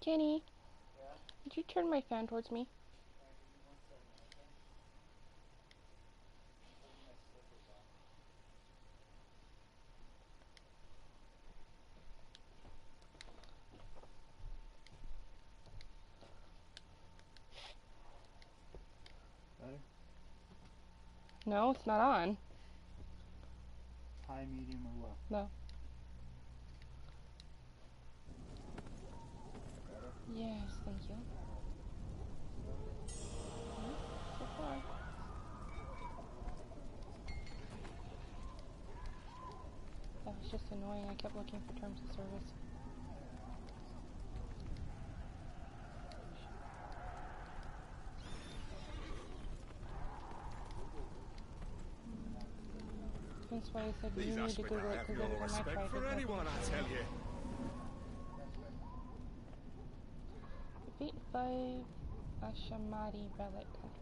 Kenny, did you turn my fan towards me? Better? No, it's not on. High, medium, or low? No. Better? Yes, thank you. So far. That was just annoying. I kept looking for terms of service. That's why I said you need to Google it, because every time I tried for anyone, I tell you. Defeat 5 Ashamadi relic hunters.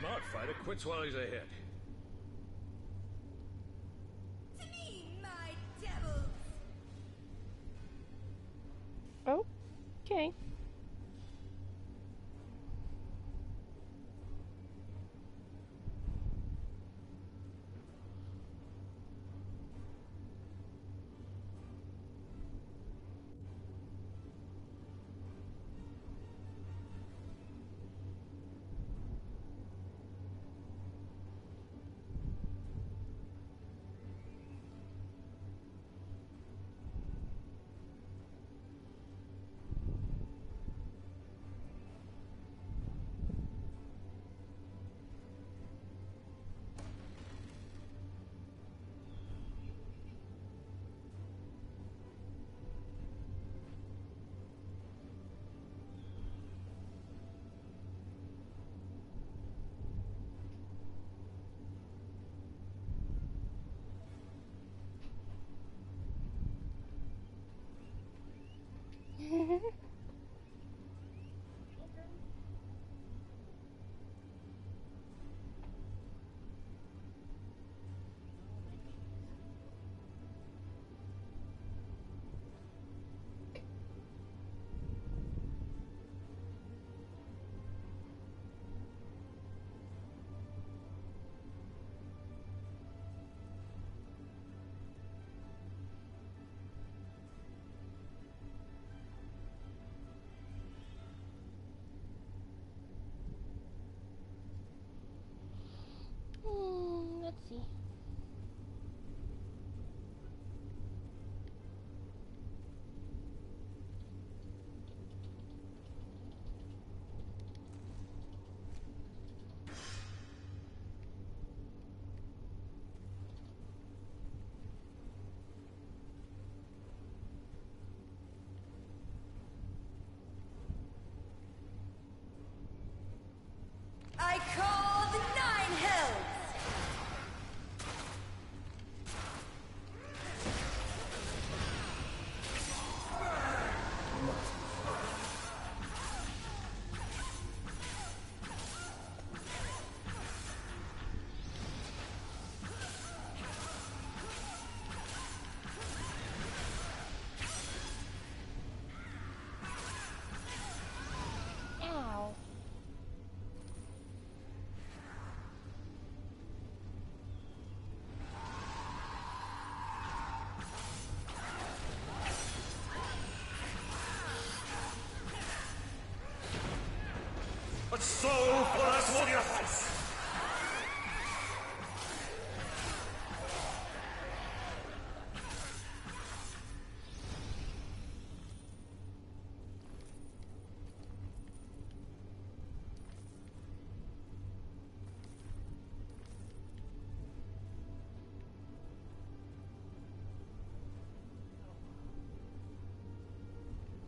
Smart fighter quits while he's ahead. To me, my devils! Okay.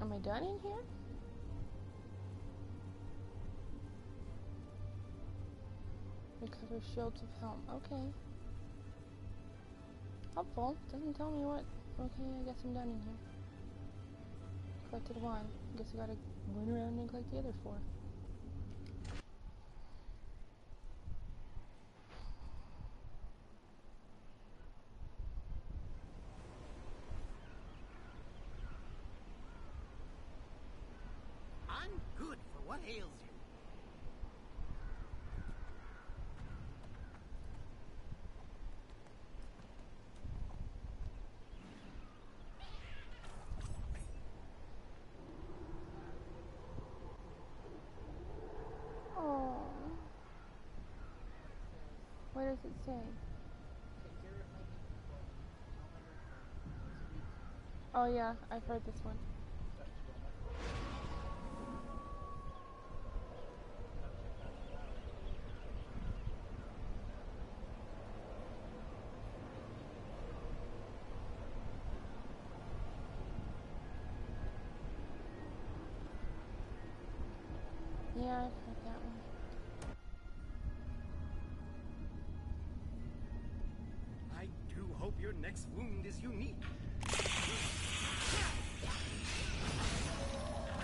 Am I done in here? Recover shields of helm. Okay. Helpful. Doesn't tell me what. Okay, I guess I'm done in here. Collected one. Guess I gotta run around and collect the other 4. I'm good for what ails you. Oh. What does it say? Oh yeah, I've heard this one. Yeah, I've heard that one. I do hope your next wound is unique.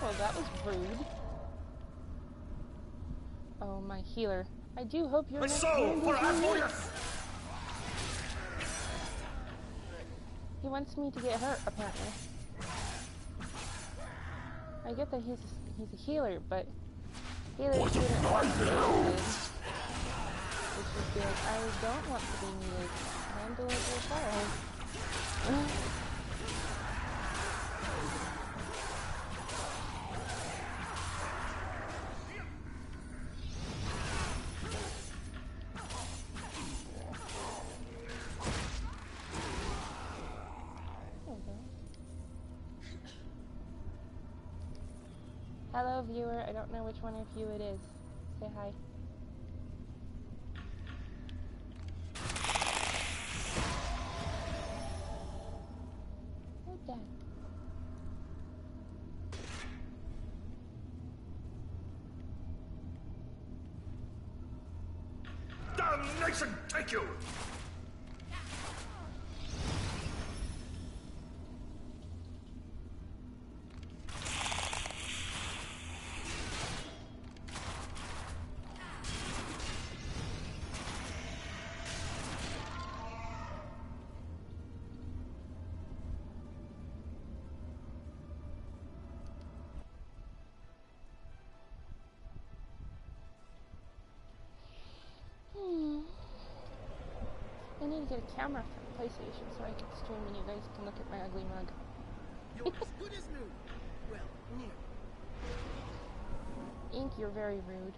Oh, that was rude. Oh, my healer. I do hope you're My soul for Avoyas! He wants me to get hurt, apparently. I get that he's a healer, but healers shouldn't want to be needed. It should be like, I don't want to be needed. Handle it yourself. Hello, viewer. I don't know which one of you it is. Say hi. Who's that? Damnation take you! I need to get a camera for the PlayStation so I can stream and you guys can look at my ugly mug. You're as good as new. Well, near. Ink, you're very rude.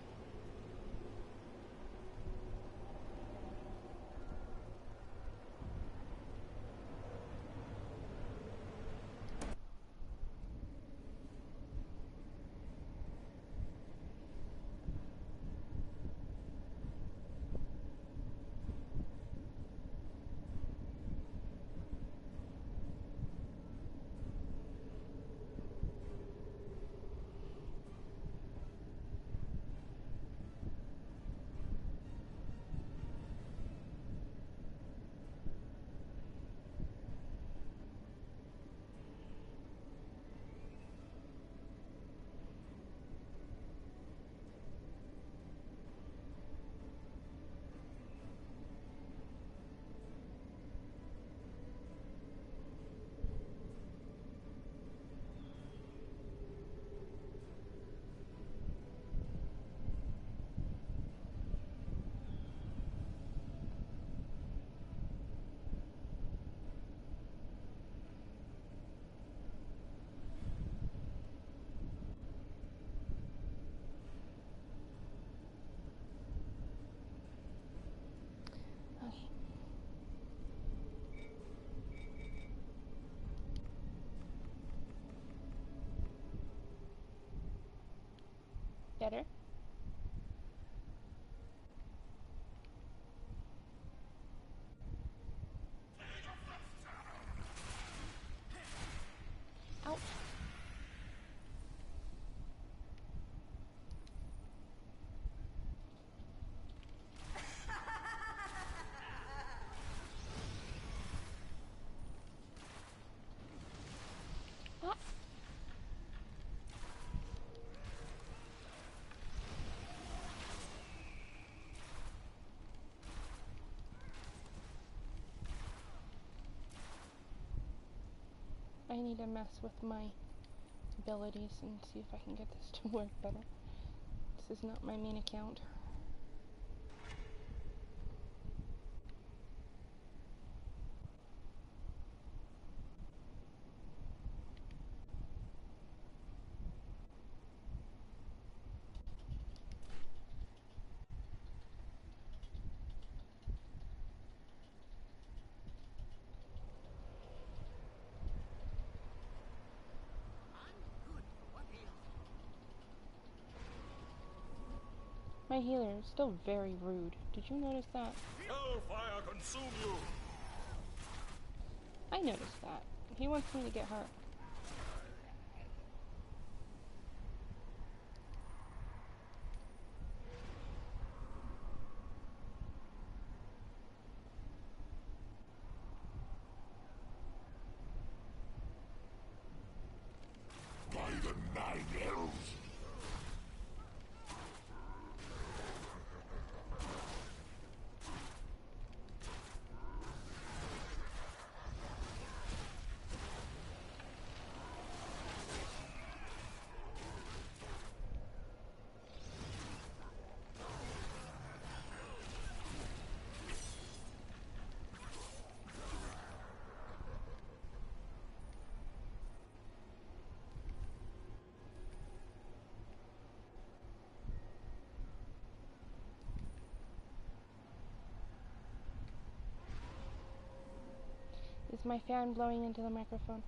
Better? Ouch. I need to mess with my abilities and see if I can get this to work better. This is not my main account. My healer is still very rude. Did you notice that? Hellfire consume you! I noticed that. He wants me to get hurt. By the nine elves! Is my fan blowing into the microphone?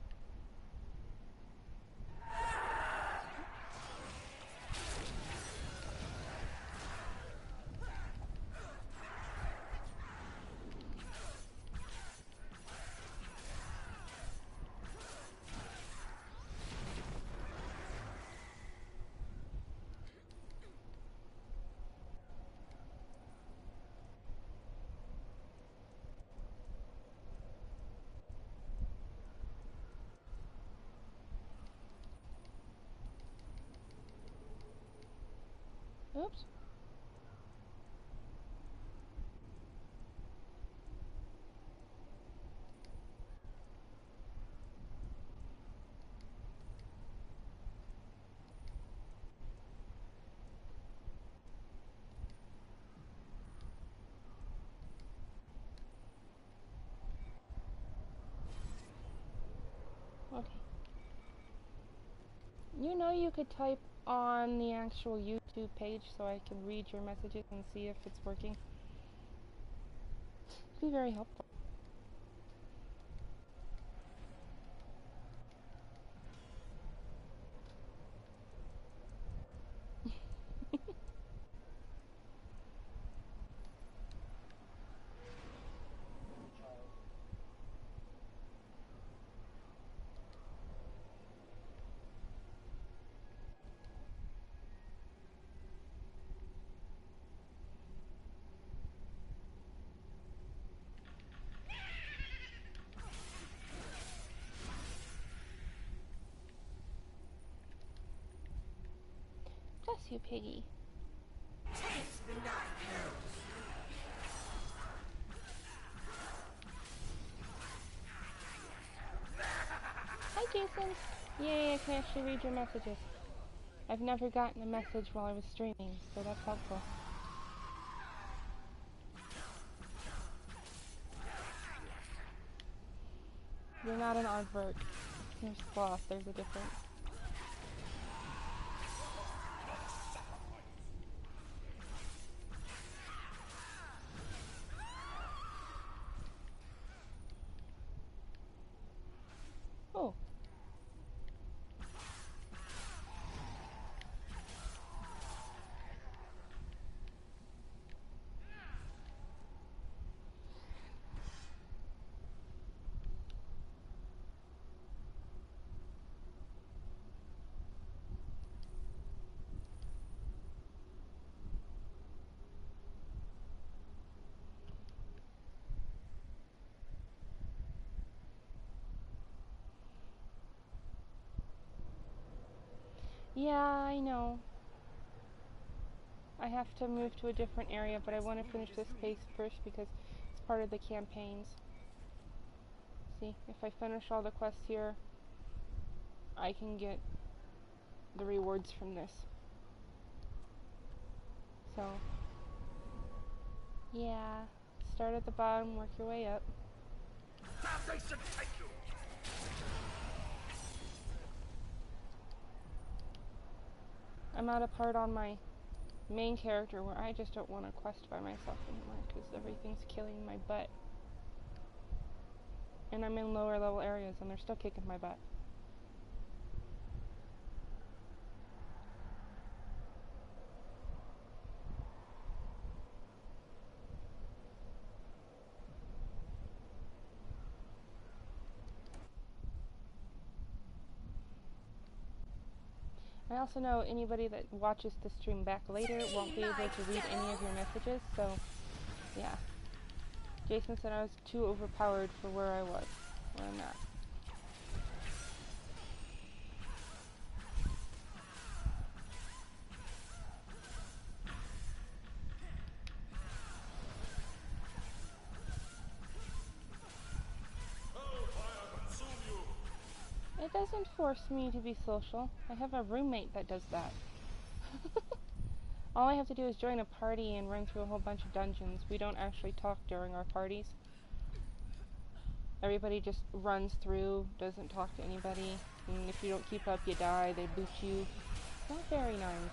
Oops. Okay. You know you could type on the actual YouTube page so I can read your messages and see if it's working. It'd be very helpful. Bless you, Piggy. Taste the nine hells. Hi, Jason. Yay, I can actually read your messages. I've never gotten a message while I was streaming, so that's helpful. You're not an aardvark. You're sloth, there's a difference. Oh. Yeah, I know. I have to move to a different area, but I want to finish this phase first because it's part of the campaigns. See, if I finish all the quests here, I can get the rewards from this. So, yeah, start at the bottom, work your way up. They should take you. I'm at a part on my main character where I just don't want to quest by myself anymore because everything's killing my butt. And I'm in lower level areas and they're still kicking my butt. I also know anybody that watches the stream back later won't be able to read any of your messages, so yeah. Jason said I was too overpowered for where I'm at. It doesn't force me to be social. I have a roommate that does that. All I have to do is join a party and run through a whole bunch of dungeons. We don't actually talk during our parties. Everybody just runs through, doesn't talk to anybody, and if you don't keep up, you die, they boot you. It's not very nice.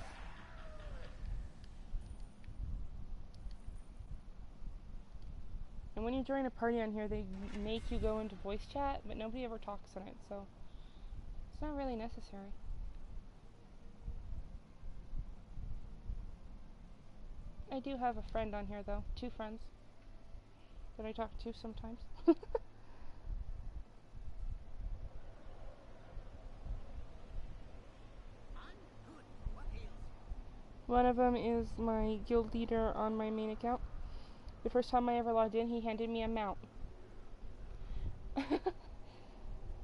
And when you join a party on here, they make you go into voice chat, but nobody ever talks in it, so it's not really necessary. I do have a friend on here, though. 2 friends that I talk to sometimes. One of them is my guild leader on my main account. The first time I ever logged in, he handed me a mount.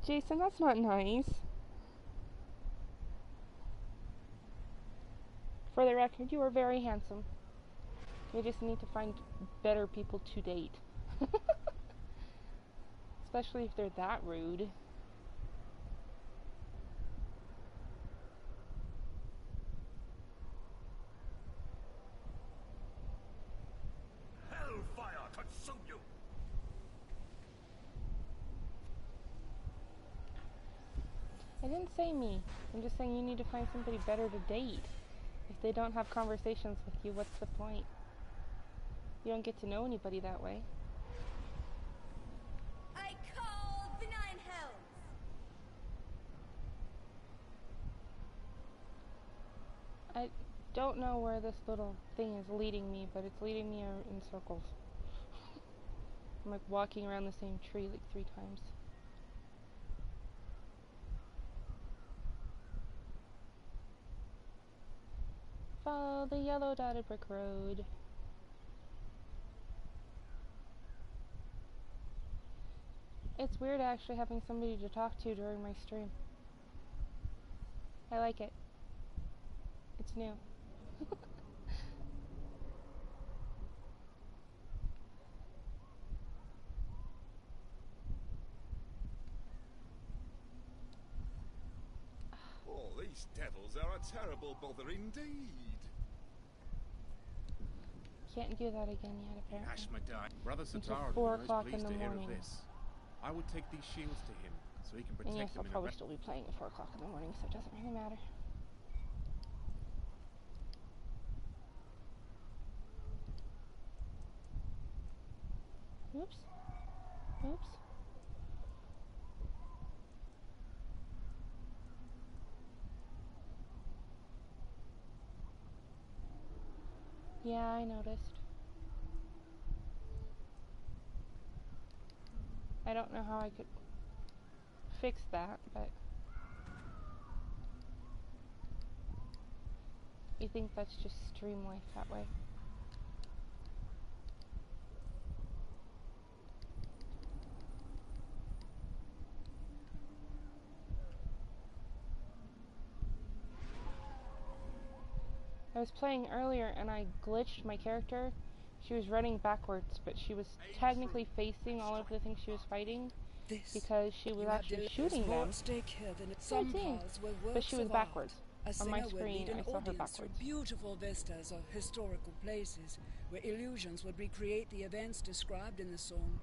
Jason, that's not nice. For the record, you are very handsome. We just need to find better people to date. Especially if they're that rude. Hellfire consume you. I didn't say me. I'm just saying you need to find somebody better to date. If they don't have conversations with you, what's the point? You don't get to know anybody that way. I call the 9 hells. I don't know where this little thing is leading me, but it's leading me in circles. I'm like walking around the same tree like 3 times. Follow the yellow dotted brick road. It's weird actually having somebody to talk to during my stream. I like it. It's new. Oh, these devils are a terrible bother indeed. Can't do that again yet, apparently. Ashmedai. Brother Until Satara 4 would be o'clock most in pleased the to hear of morning. this. I would take these shields to him so he can And protect yes, them I'll in probably still be playing at 4 o'clock in the morning, so it doesn't really matter. Oops. Oops. Yeah, I noticed. I don't know how I could fix that, but you think that's just stream life that way? I was playing earlier and I glitched my character. She was running backwards, but she was technically facing all of the things she was fighting, This, because she was you have actually delays shooting more them. at stake here than it. Some 19. paths were But works she was of backwards. art. A On my singer would screen, lead an I saw her audience backwards. through beautiful vistas of historical places, where illusions would recreate the events described in the song.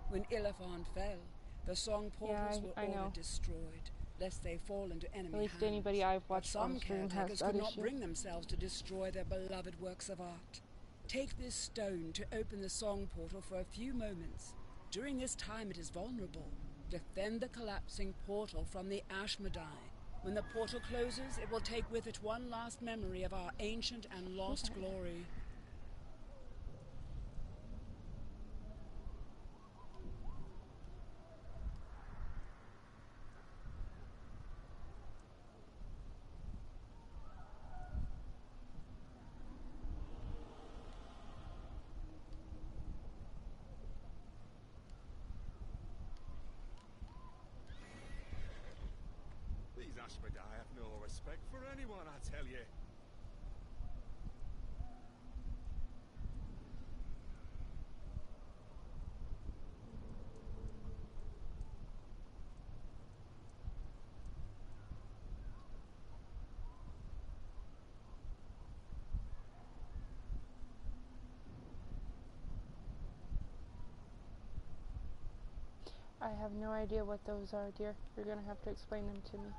When Illifarn fell, the song portals were ordered destroyed, lest they fall into enemy At least hands. anybody I've watched But on some stream has caretakers that could not issue. bring themselves to destroy their beloved works of art. Take this stone to open the song portal for a few moments. During this time it is vulnerable. Defend the collapsing portal from the Ashmedai. When the portal closes, it will take with it one last memory of our ancient and lost glory. These Ashmedai have no respect for anyone, I tell you. I have no idea what those are, dear. You're gonna have to explain them to me.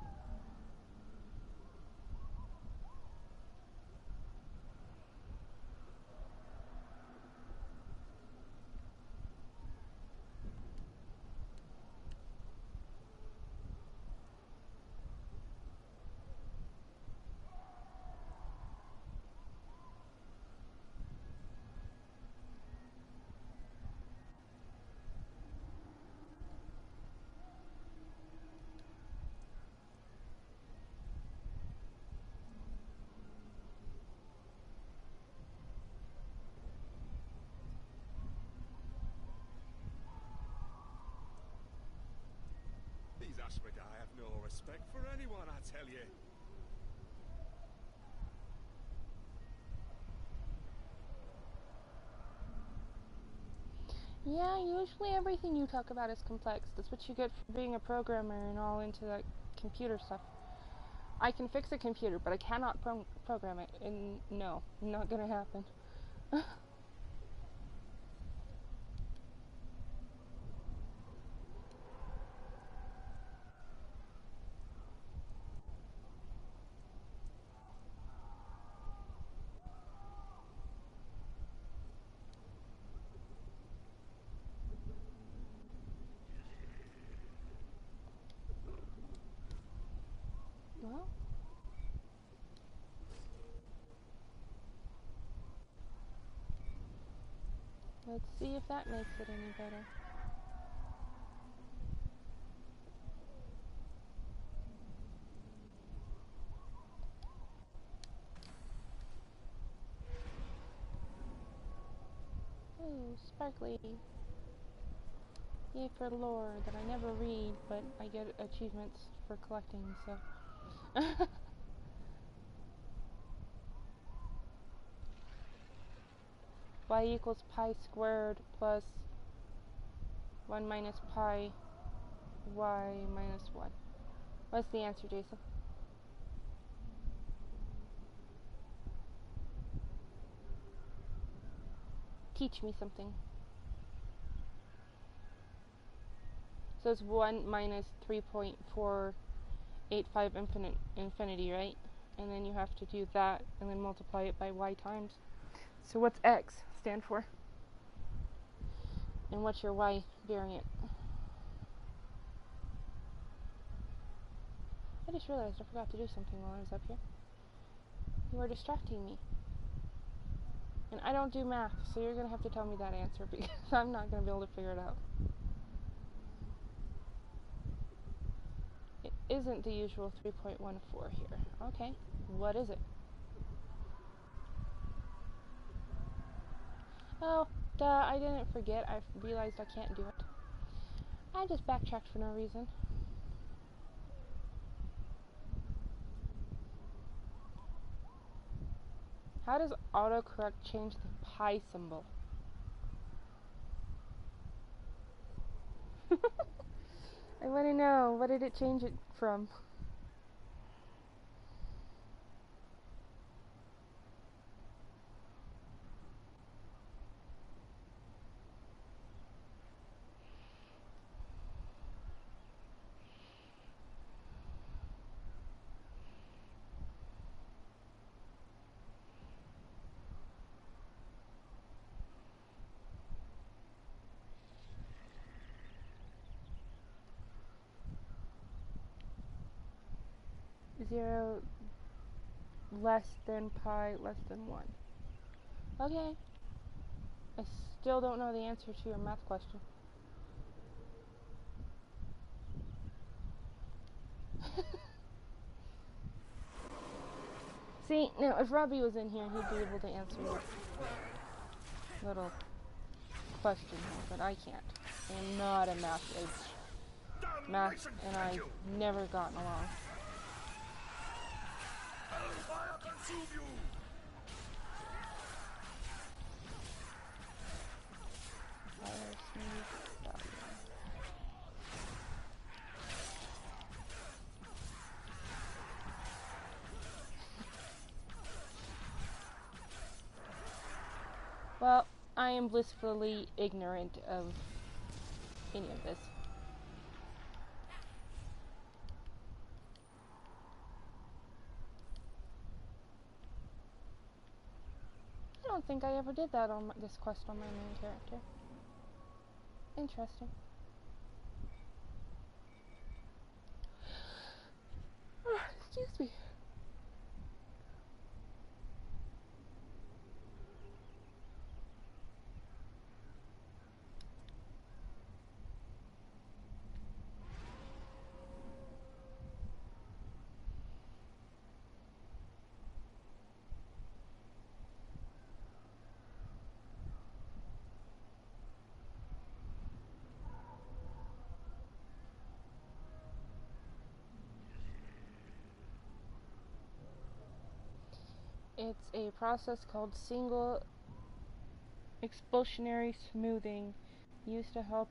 These Ashmedai have no respect for anyone, I tell you. Yeah, usually everything you talk about is complex. That's what you get for being a programmer and all into that computer stuff. I can fix a computer, but I cannot program it, and no, not gonna happen. Well, let's see if that makes it any better. Ooh, sparkly. Yay for lore that I never read, but I get achievements for collecting, so. Y equals pi squared plus 1 minus pi y minus 1. What's the answer, Jason? Teach me something. So it's 1 minus 3.485 infinity, right? And then you have to do that and then multiply it by y times. So what's x stand for? And what's your y variant? I just realized I forgot to do something while I was up here. You were distracting me. And I don't do math, so you're going to have to tell me that answer because I'm not going to be able to figure it out. It isn't the usual 3.14 here. Okay, what is it? Oh, duh, I didn't forget. I realized I can't do it. I just backtracked for no reason. How does autocorrect change the pi symbol? I want to know, what did it change it from? Zero less than pi less than 1. Okay. I still don't know the answer to your math question. See, now if Robbie was in here, he'd be able to answer your little question, but I can't. I am not a math and I've never gotten along. Well, I am blissfully ignorant of any of this. I don't think I ever did that on this quest on my main character. Interesting. Excuse me. It's a process called single expulsionary smoothing, used to help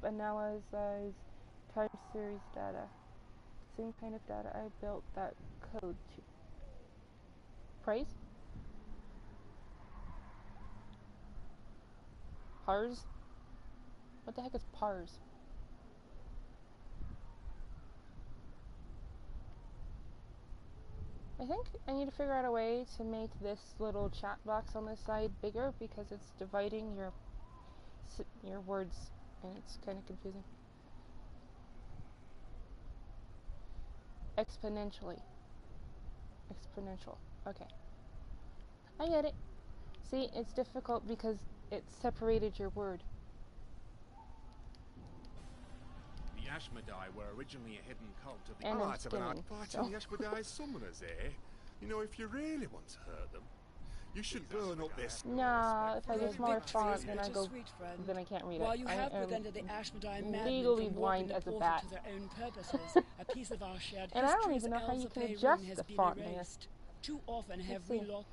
analyze time series data. Same kind of data I built that code to. Praise? Pars? What the heck is pars? I think I need to figure out a way to make this little chat box on this side bigger because it's dividing your words and it's kind of confusing. Exponentially. Exponential. Okay. I get it. See, it's difficult because it separated your word. The Ashmedai were originally a hidden cult of the... And I'm fighting skimming. the Ashmedai's summoners, eh? You know, if you really want to hurt them, you should burn up this... Nah, if I do smaller font, then I Sweet I can't read While it. you I have am prevented the Ashmedai madmen legally from blind warping the as a portal bat. to their own purposes, a piece of our shared And I don't history's even know how you can Elzapay adjust rune has the been font there. erased. Too often have Let's we see. lost...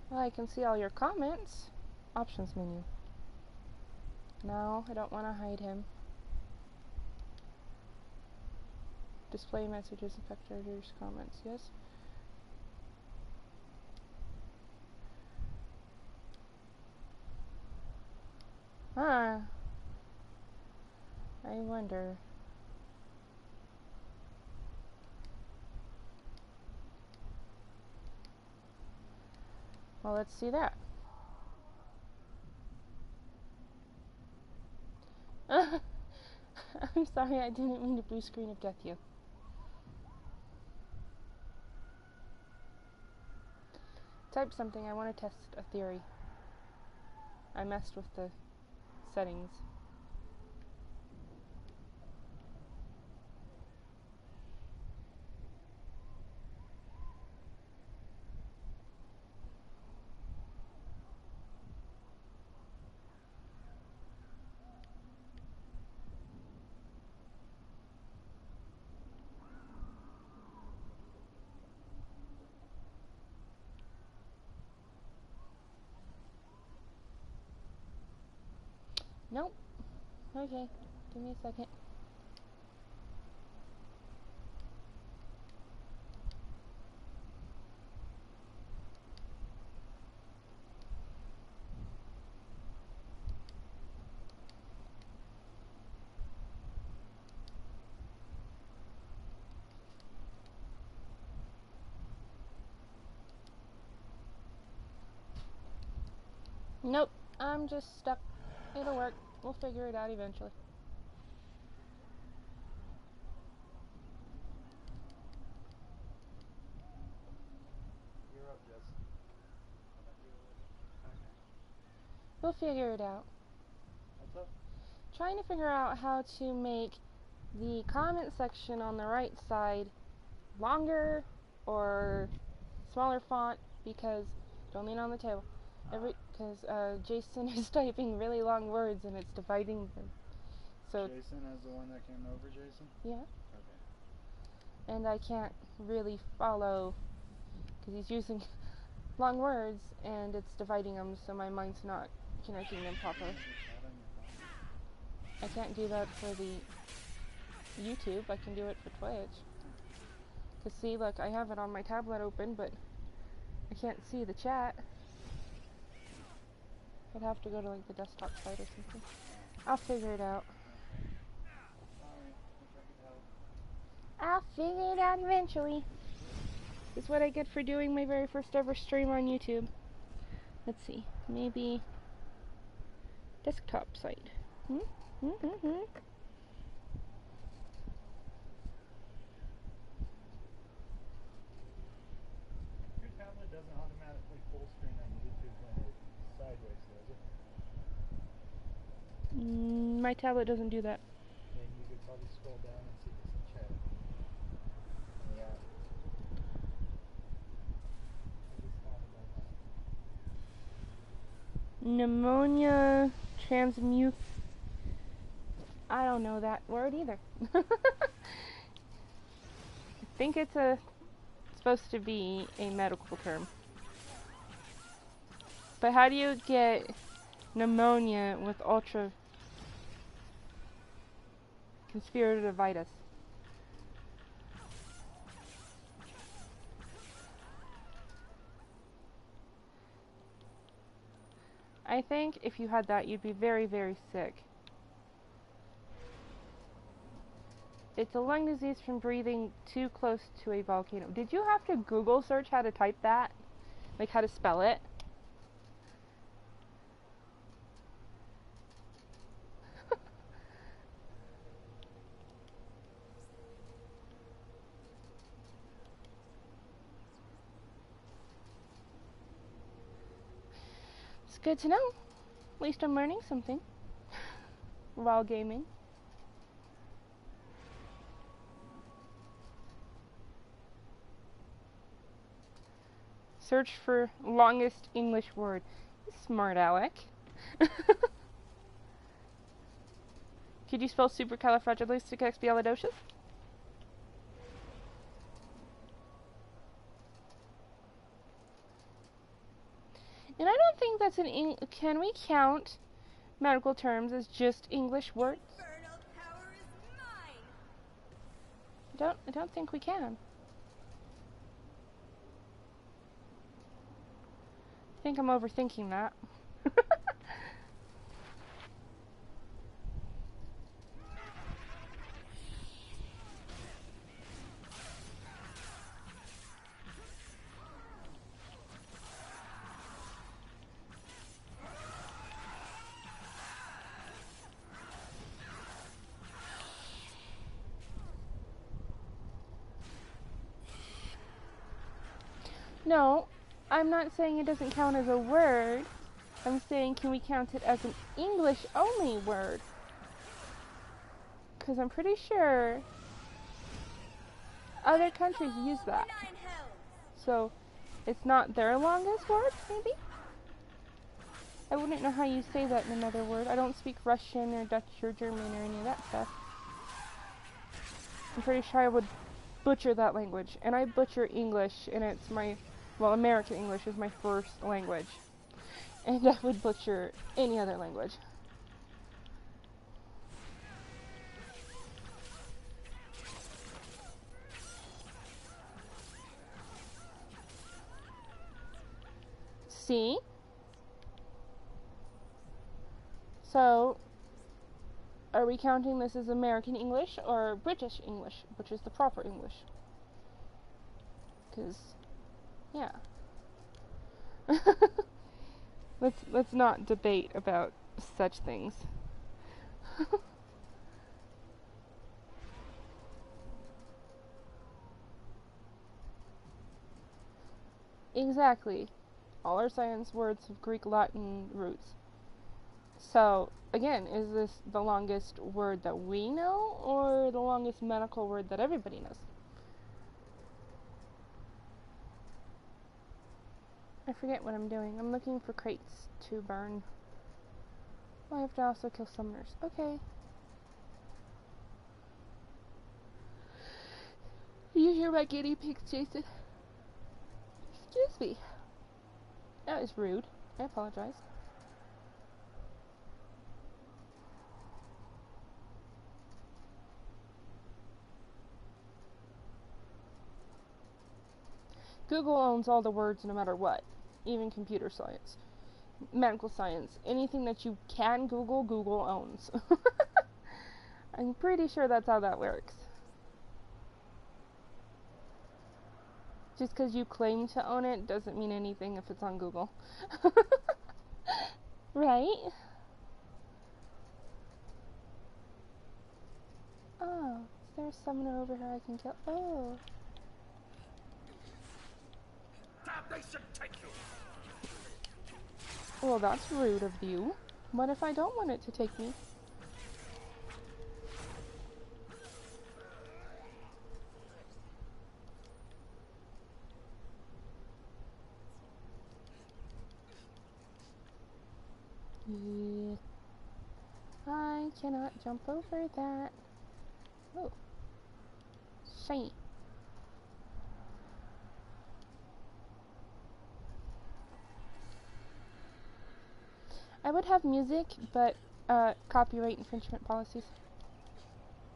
Well, I can see all your comments. Options menu. No, I don't want to hide him. Display messages, affect readers' comments. Yes. Huh. I wonder. Well, let's see that. I'm sorry, I didn't mean to blue screen of death you. Type something, I want to test a theory. I messed with the settings. Nope. Okay, give me a second. Nope, I'm just stuck. It'll work. We'll figure it out eventually. You're up, Jess. Okay. We'll figure it out. What's up? Trying to figure out how to make the comment section on the right side longer or smaller font because don't lean on the table. Because Jason is typing really long words and it's dividing them. So Jason is the one that came over, Jason? yeah, Okay. and I can't really follow because he's using long words and it's dividing them, so my mind's not connecting them properly. I can't do that for the YouTube. I can do it for Twitch. Cause see, look, I have it on my tablet open, but I can't see the chat. I'd have to go to like the desktop site or something. I'll figure it out. I'll figure it out eventually. This is what I get for doing my very first ever stream on YouTube. Let's see, maybe desktop site. Your tablet doesn't automatically full screen on YouTube when it's sideways, does it? My tablet doesn't do that. Then you could probably scroll down and see this chat. Yeah. I just thought about that. Pneumonia transmute. I don't know that word either. I think it's supposed to be a medical term. But how do you get pneumonia with ultra conspiratorivitis? I think if you had that, you'd be very, very sick. It's a lung disease from breathing too close to a volcano. Did you have to Google search how to type that? Like how to spell it? It's good to know. At least I'm learning something while gaming. Search for longest English word. Smart Alec. Could you spell supercalifragilisticexpialidocious? And I don't think that's can we count medical terms as just English words? Infernal power is mine. I don't think we can. I think I'm overthinking that. No, I'm not saying it doesn't count as a word. I'm saying, can we count it as an English-only word? Because I'm pretty sure other countries use that. So, it's not their longest word, maybe? I wouldn't know how you say that in another word. I don't speak Russian or Dutch or German or any of that stuff. I'm pretty sure I would butcher that language. And I butcher English, and it's my... Well, American English is my first language. And I would butcher any other language. See? So, are we counting this as American English or British English, which is the proper English? Because, yeah. Let's not debate about such things. Exactly. All our science words have Greek Latin roots. So, again, is this the longest word that we know, or the longest medical word that everybody knows? I forget what I'm doing. I'm looking for crates to burn. Oh, I have to also kill summoners. Okay. You hear my guinea pigs, Jason? Excuse me. That was rude. I apologize. Google owns all the words no matter what. Even computer science. Medical science. Anything that you can Google, Google owns. I'm pretty sure that's how that works. Just because you claim to own it doesn't mean anything if it's on Google. Right? Oh, is there a summoner over here I can kill? Oh. Damnation take you! Well, that's rude of you. What if I don't want it to take me? Yeah. I cannot jump over that. Oh. Shiny. I would have music, but copyright infringement policies.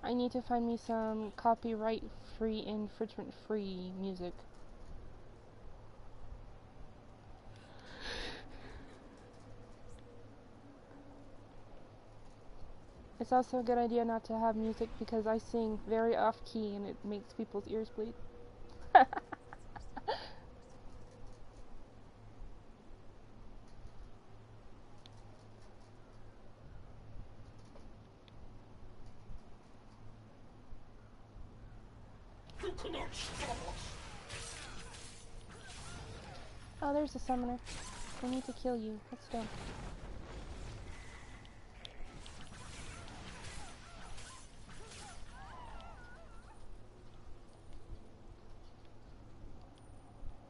I need to find me some copyright-free, infringement-free music. It's also a good idea not to have music because I sing very off-key and it makes people's ears bleed. You cannot stop us! Oh, there's a summoner. I need to kill you. Let's go.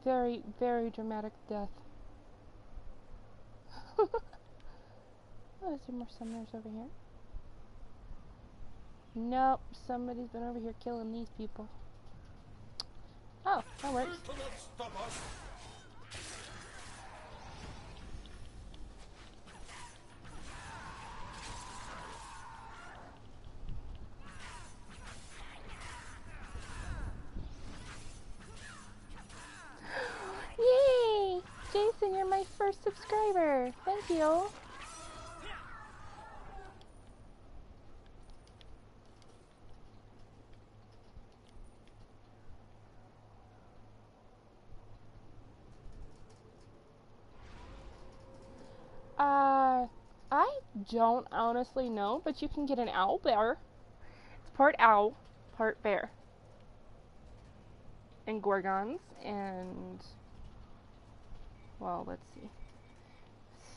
Very, very dramatic death. Oh, is there more summoners over here? Nope, somebody's been over here killing these people. Oh, that works. You cannot stop us! Yay! Jason, you're my first subscriber. Thank you. I don't honestly know, but you can get an owl bear. It's part owl, part bear. And gorgons, and, well, let's see.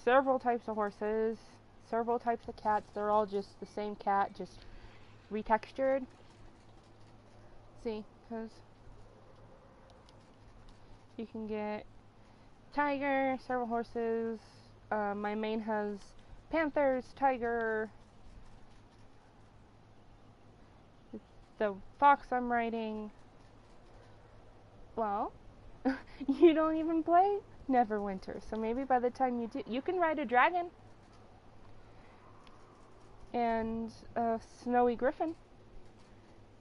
Several types of horses, several types of cats. They're all just the same cat, just retextured. See, because you can get tiger, several horses. My main has panthers, tiger. The fox I'm riding. Well, you don't even play Neverwinter, so maybe by the time you do, you can ride a dragon. And a snowy griffin.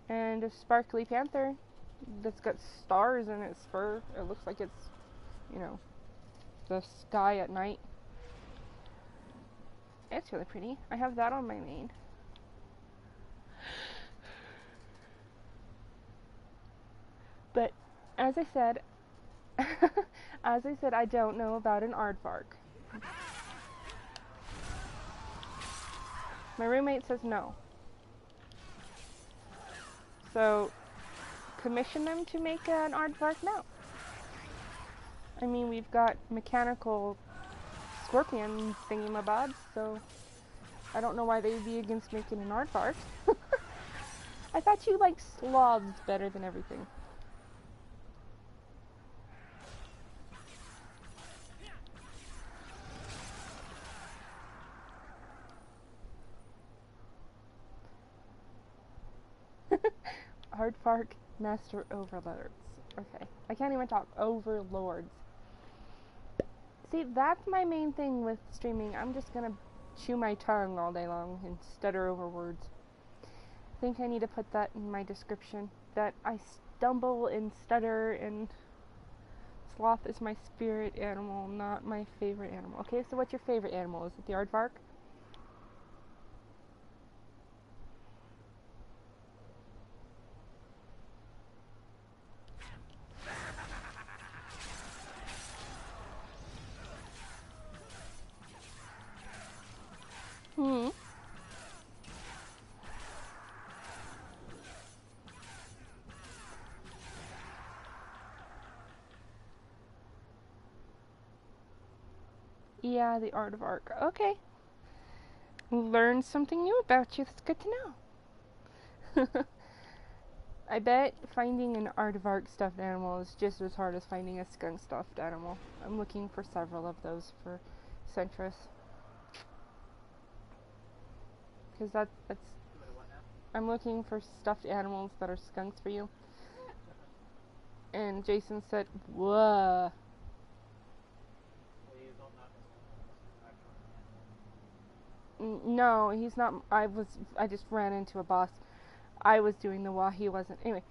And a sparkly panther that's got stars in its fur. It looks like it's, you know, the sky at night. It's really pretty. I have that on my main. But as I said, I don't know about an aardvark. My roommate says no. So, commission them to make an aardvark now. I mean, we've got mechanical scorpion thingamabobs, so I don't know why they'd be against making an aardvark. I thought you liked sloths better than everything. Aardvark Master Overlords. Okay, I can't even talk. Overlords. See, that's my main thing with streaming. I'm just gonna chew my tongue all day long and stutter over words. I think I need to put that in my description. That I stumble and stutter, and sloth is my spirit animal, not my favorite animal. Okay, so what's your favorite animal? Is it the aardvark? Yeah, the aardvark. Okay. Learned something new about you. That's good to know. I bet finding an aardvark stuffed animal is just as hard as finding a skunk stuffed animal. I'm looking for several of those for Centris. Because that's... I'm looking for stuffed animals that are skunks for you. And Jason said, whoa. No, he's not. I just ran into a boss. I was doing the wah, he wasn't. Anyway,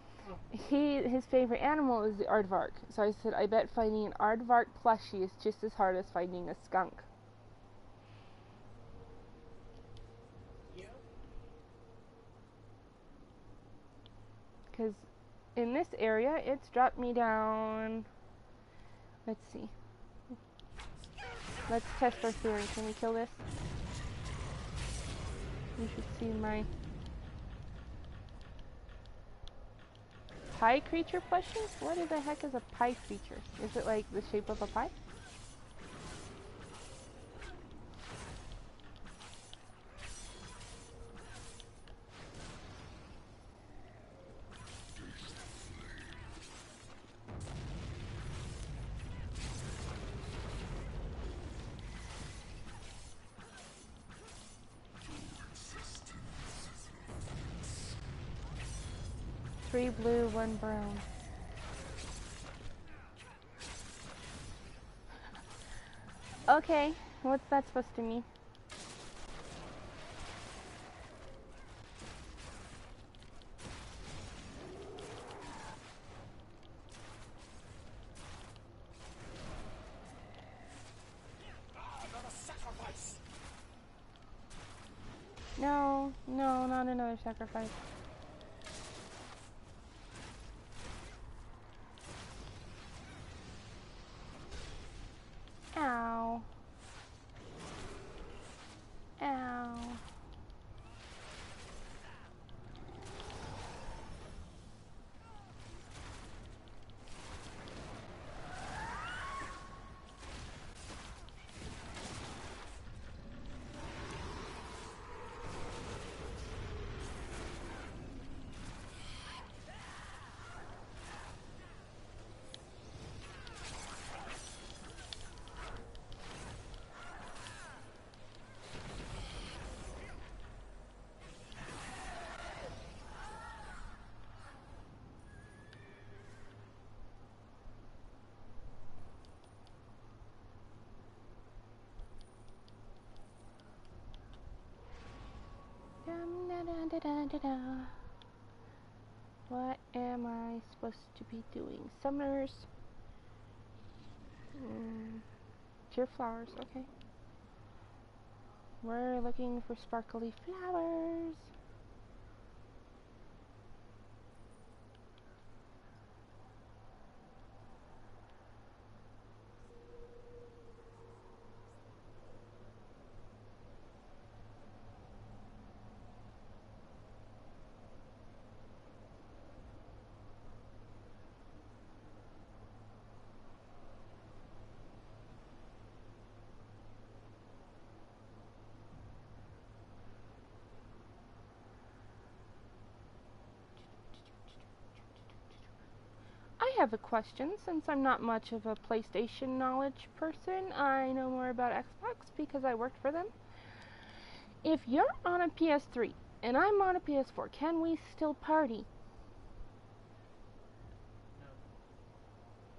his favorite animal is the aardvark. So I said, I bet finding an aardvark plushie is just as hard as finding a skunk. Because in this area, it's dropped me down. Let's see. Let's test our theory. Can we kill this? You should see my pie creature plushie? What the heck is a pie creature? Is it like the shape of a pie? Three blue, one brown. Okay, what's that supposed to mean? No, no, not another sacrifice. Ow. Ow. What am I supposed to be doing? Summoners. to your flowers, okay. We're looking for sparkly flowers. I have a question, since I'm not much of a PlayStation knowledge person. I know more about Xbox because I worked for them. If you're on a PS3 and I'm on a PS4, can we still party?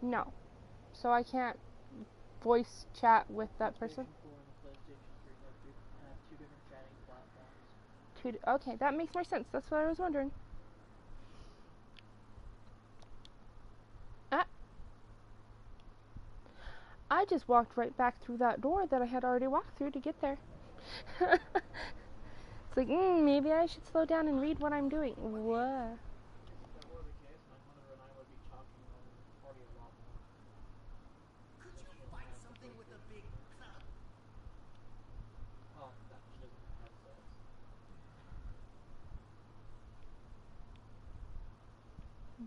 No. No. So I can't voice chat with that person? PlayStation 4 and PlayStation 3 have two different chatting platforms. Okay, that makes more sense. That's what I was wondering. I just walked right back through that door that I had already walked through to get there. It's like, maybe I should slow down and read what I'm doing. What? If that were the case, my mother and I would be talking over the party a lot more. Could you find something with a big club? Oh, that she doesn't have headsets.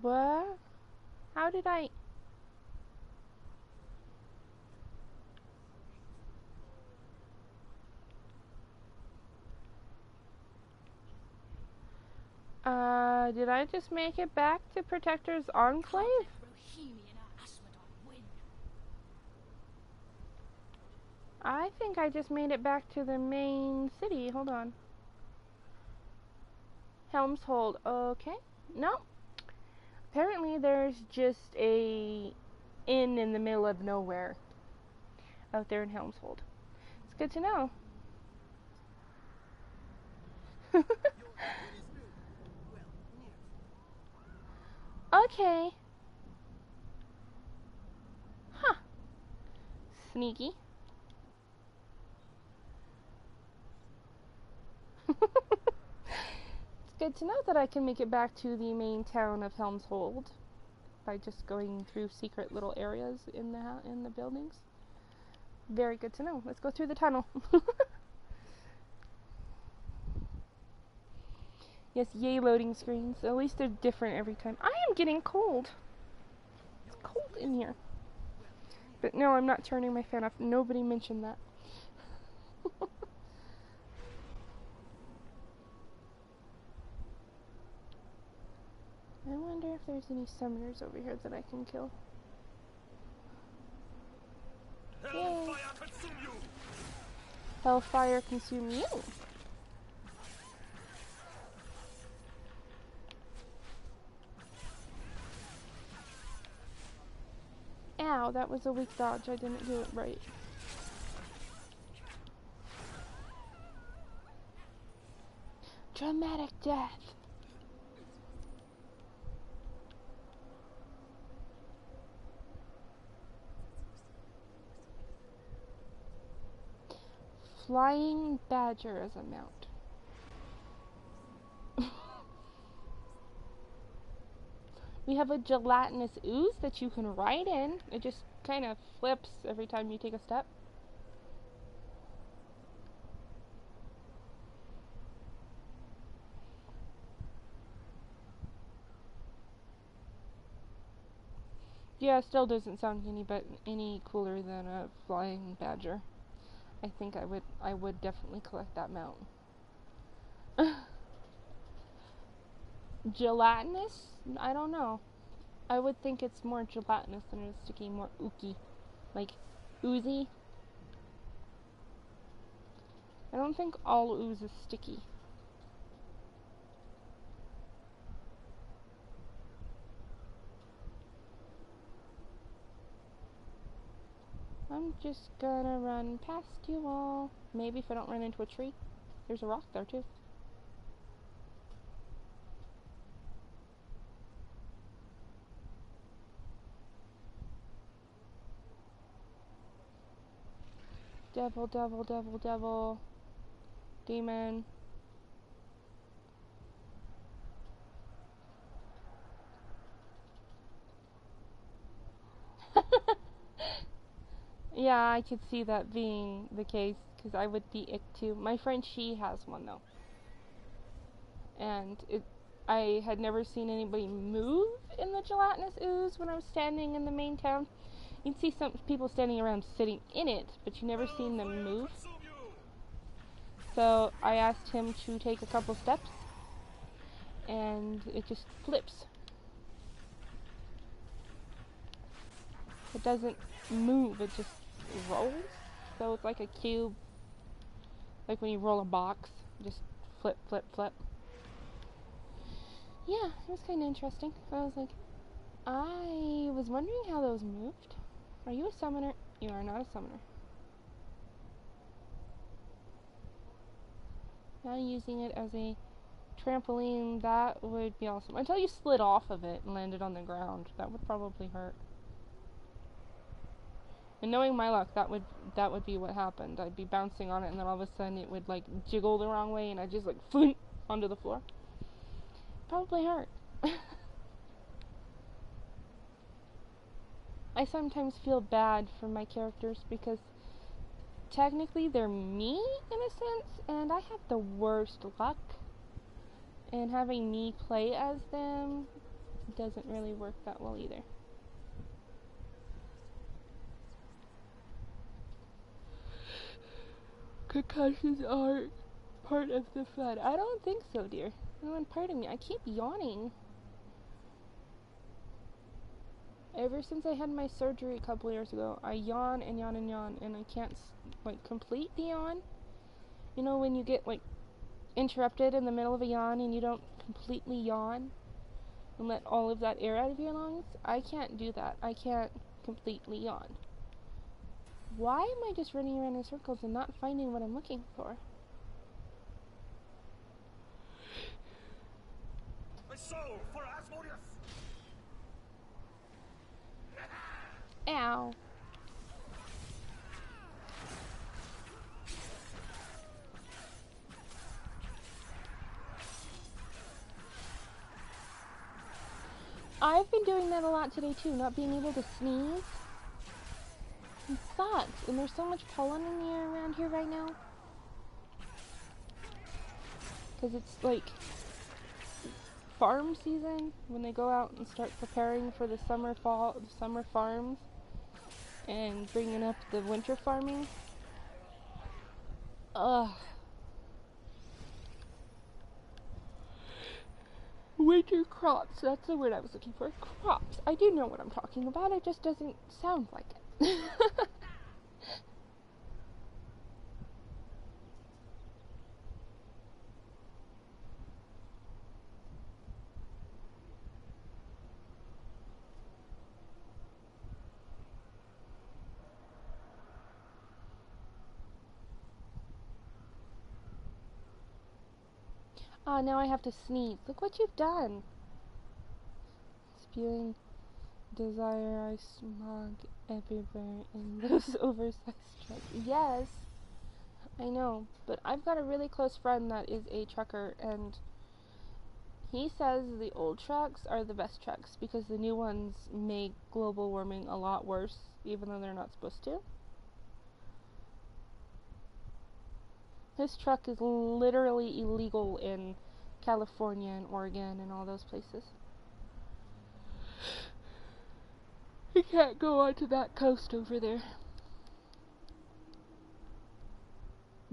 What? How did I... did I just make it back to Protector's Enclave? I think I just made it back to the main city. Hold on. Helm's Hold. Okay. No. Apparently there's just a inn in the middle of nowhere out there in Helm's Hold. It's good to know. Okay. Huh. Sneaky. It's good to know that I can make it back to the main town of Helm's Hold by just going through secret little areas in the buildings. Very good to know. Let's go through the tunnel. Yes, yay loading screens. At least they're different every time. I am getting cold. It's cold in here. But no, I'm not turning my fan off. Nobody mentioned that. I wonder if there's any summoners over here that I can kill. Hellfire consume you! Hellfire consume you! Ow, that was a weak dodge. I didn't do it right. Dramatic death! Flying badger as a mount. We have a gelatinous ooze that you can ride in. It just kind of flips every time you take a step. Yeah, still doesn't sound any cooler than a flying badger. I think I would definitely collect that mount. Gelatinous? I don't know. I would think it's more gelatinous than it is sticky, more ooky. Like, oozy. I don't think all ooze is sticky. I'm just gonna run past you all. Maybe if I don't run into a tree. There's a rock there too. Devil, devil, devil, devil. Demon. Yeah, I could see that being the case, because I would be ick too. My friend, she has one though. And I had never seen anybody move in the gelatinous ooze when I was standing in the main town. You'd see some people standing around sitting in it, but you never seen them move. So I asked him to take a couple steps, and it just flips. It doesn't move, it just rolls. So it's like a cube, like when you roll a box, just flip, flip, flip. Yeah, it was kind of interesting. I was like, I was wondering how those moved. Are you a summoner? You are not a summoner. Now using it as a trampoline, that would be awesome. Until you slid off of it and landed on the ground. That would probably hurt. And knowing my luck, that would be what happened. I'd be bouncing on it, and then all of a sudden it would like jiggle the wrong way, and I'd just like floop onto the floor. Probably hurt. I sometimes feel bad for my characters because technically they're me in a sense, and I have the worst luck. And having me play as them doesn't really work that well either. Concussions are part of the fun. I don't think so, dear. No one, pardon me. I keep yawning. Ever since I had my surgery a couple years ago, I yawn and yawn and yawn, and I can't like complete the yawn. You know when you get like interrupted in the middle of a yawn and you don't completely yawn and let all of that air out of your lungs? I can't do that. I can't completely yawn. Why am I just running around in circles and not finding what I'm looking for? My soul for Asmodeus! Ow. I've been doing that a lot today too, not being able to sneeze. It sucks, and there's so much pollen in the air around here right now. Because it's like farm season, when they go out and start preparing for the summer farms, and bringing up the winter farming. Ugh. Winter crops, that's the word I was looking for. Crops. I do know what I'm talking about, it just doesn't sound like it. Ah, now I have to sneeze. Look what you've done. Spewing desire, I smog everywhere in those oversized trucks. Yes, I know, but I've got a really close friend that is a trucker, and he says the old trucks are the best trucks because the new ones make global warming a lot worse, even though they're not supposed to. His truck is literally illegal in California and Oregon and all those places. He can't go onto that coast over there.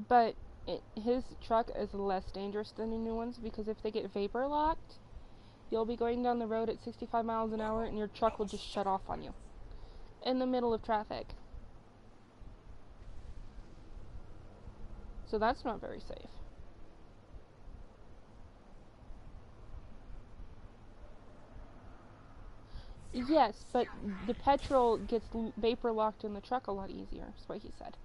But his truck is less dangerous than the new ones because if they get vapor locked, you'll be going down the road at 65 miles an hour and your truck will just shut off on you in the middle of traffic. So that's not very safe. Yes, but the petrol gets vapor locked in the truck a lot easier, is what he said.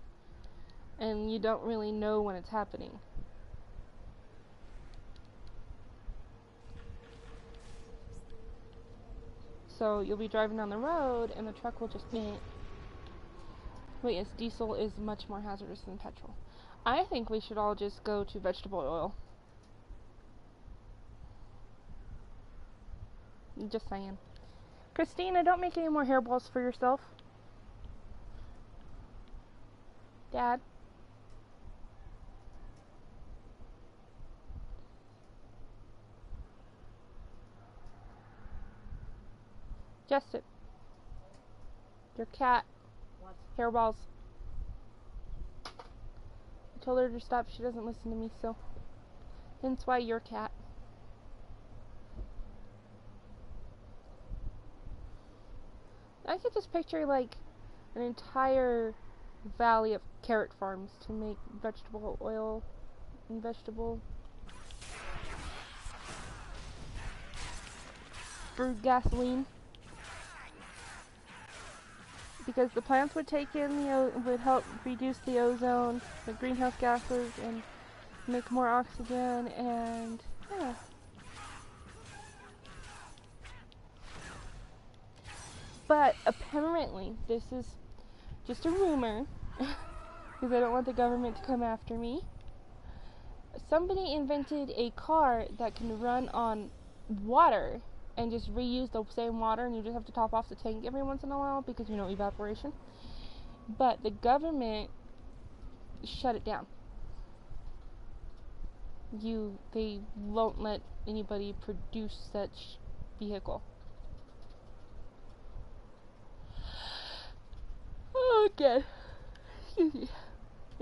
And you don't really know when it's happening. So you'll be driving down the road and the truck will just But yes, diesel is much more hazardous than petrol. I think we should all just go to vegetable oil. Just saying. Christina, don't make any more hairballs for yourself. Dad? Justin. Your cat. What? Hairballs. I told her to stop. She doesn't listen to me, so. Hence why your cat. I could just picture, like, an entire valley of carrot farms to make vegetable oil and vegetable for gasoline. Because the plants would take in would help reduce the ozone, the greenhouse gases, and make more oxygen, and yeah. But apparently, this is just a rumor, because I don't want the government to come after me. Somebody invented a car that can run on water and just reuse the same water, and you just have to top off the tank every once in a while because, you know, evaporation. But the government shut it down. They won't let anybody produce such vehicle. Oh, good. Excuse me.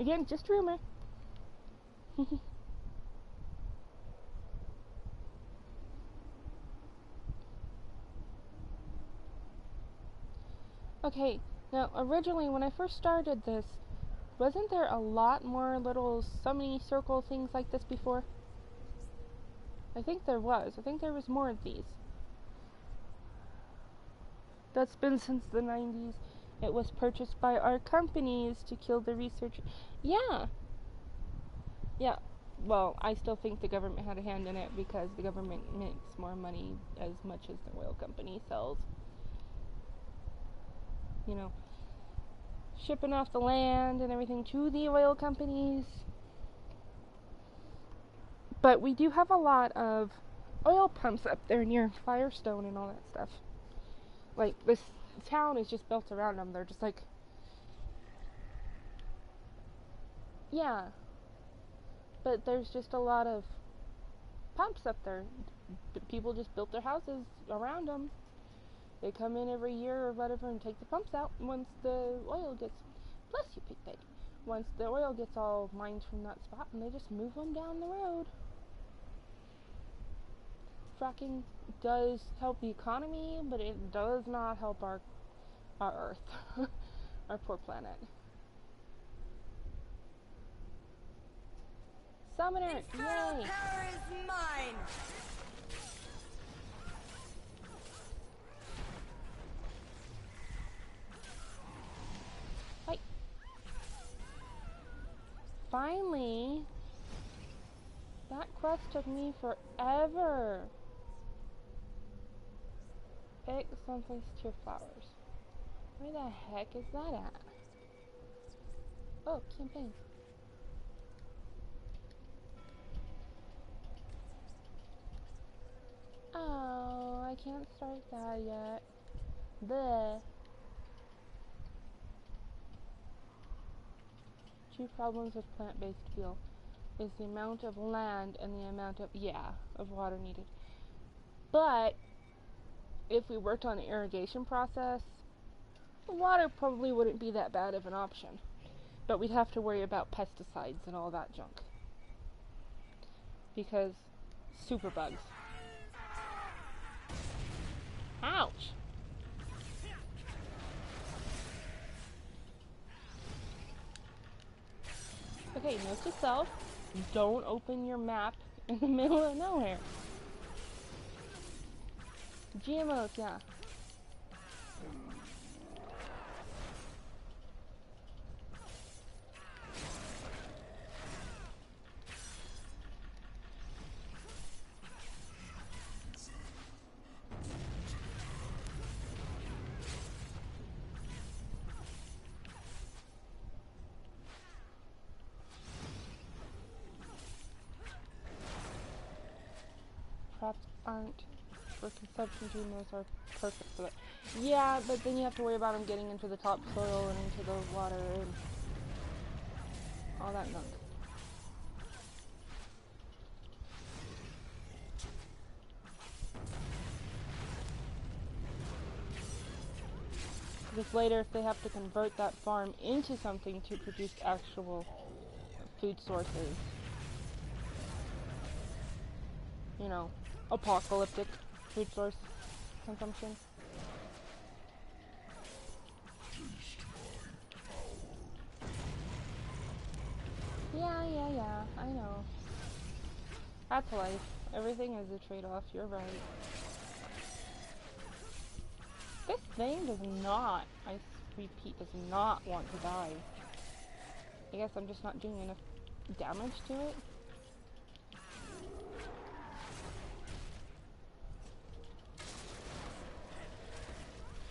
Again, just rumor. Okay, now originally when I first started this, wasn't there a lot more little semicircle things like this before? I think there was. I think there was more of these. That's been since the 90s. It was purchased by our companies to kill the research. Yeah. Yeah. Well, I still think the government had a hand in it because the government makes more money as much as the oil company sells. You know, shipping off the land and everything to the oil companies. But we do have a lot of oil pumps up there near Firestone and all that stuff. Like, this town is just built around them. They're just like, yeah. But there's just a lot of pumps up there. People just built their houses around them. They come in every year or whatever and take the pumps out once the oil gets, bless you, pig pig, once the oil gets all mined from that spot, and they just move them down the road. Fracking does help the economy, but it does not help our Earth, our poor planet. Summoner, yay! Infernal power is mine! Hi. Finally! That quest took me forever. Pick something to your flowers. Where the heck is that at? Oh, campaign. Oh, I can't start that yet. Bleh. Two problems with plant-based fuel is the amount of land and the amount of water needed. But if we worked on the irrigation process, water probably wouldn't be that bad of an option. But we'd have to worry about pesticides and all that junk. Because superbugs. Ouch! Okay, note to self, don't open your map in the middle of nowhere. GMOs, yeah. traps aren't for consumption too, those are perfect for that. Yeah, but then you have to worry about them getting into the topsoil and into the water and all that gunk. Because later, if they have to convert that farm into something to produce actual food sources, you know, apocalyptic food source consumption. Yeah, I know. That's life. Everything is a trade-off, you're right. This thing does not, I repeat, does not want to die. I guess I'm just not doing enough damage to it.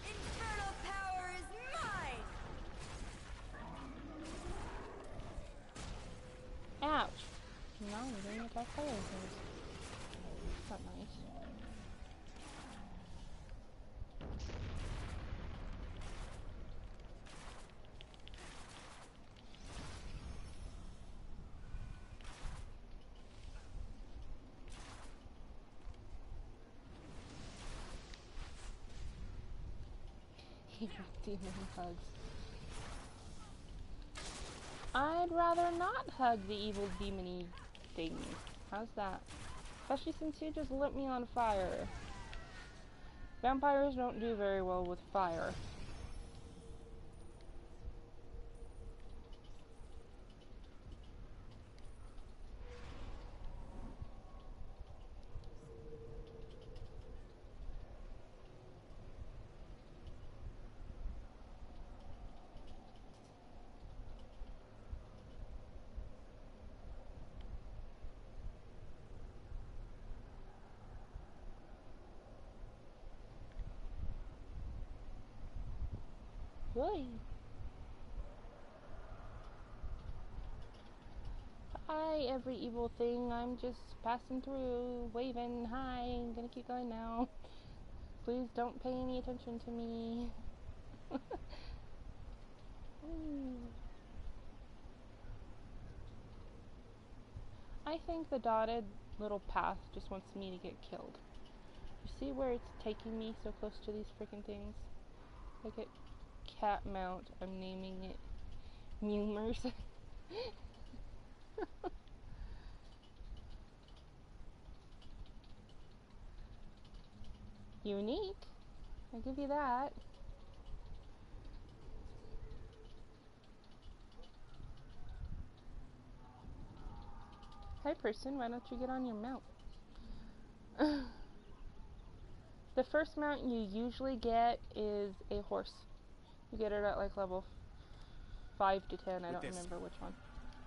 Infernal power is mine! Ouch! No, we're getting attacked by everything. That's not nice. Demon hugs. I'd rather not hug the evil demony thing. How's that? Especially since you just lit me on fire. Vampires don't do very well with fire. Really? Hi, every evil thing. I'm just passing through, waving. Hi, I'm gonna keep going now. Please don't pay any attention to me. I think the dotted little path just wants me to get killed. You see where it's taking me so close to these freaking things? Like at cat mount, I'm naming it Mumers. Unique. I'll give you that. Hi person, why don't you get on your mount? The first mount you usually get is a horse. You get it at like level 5 to 10, I don't remember which one.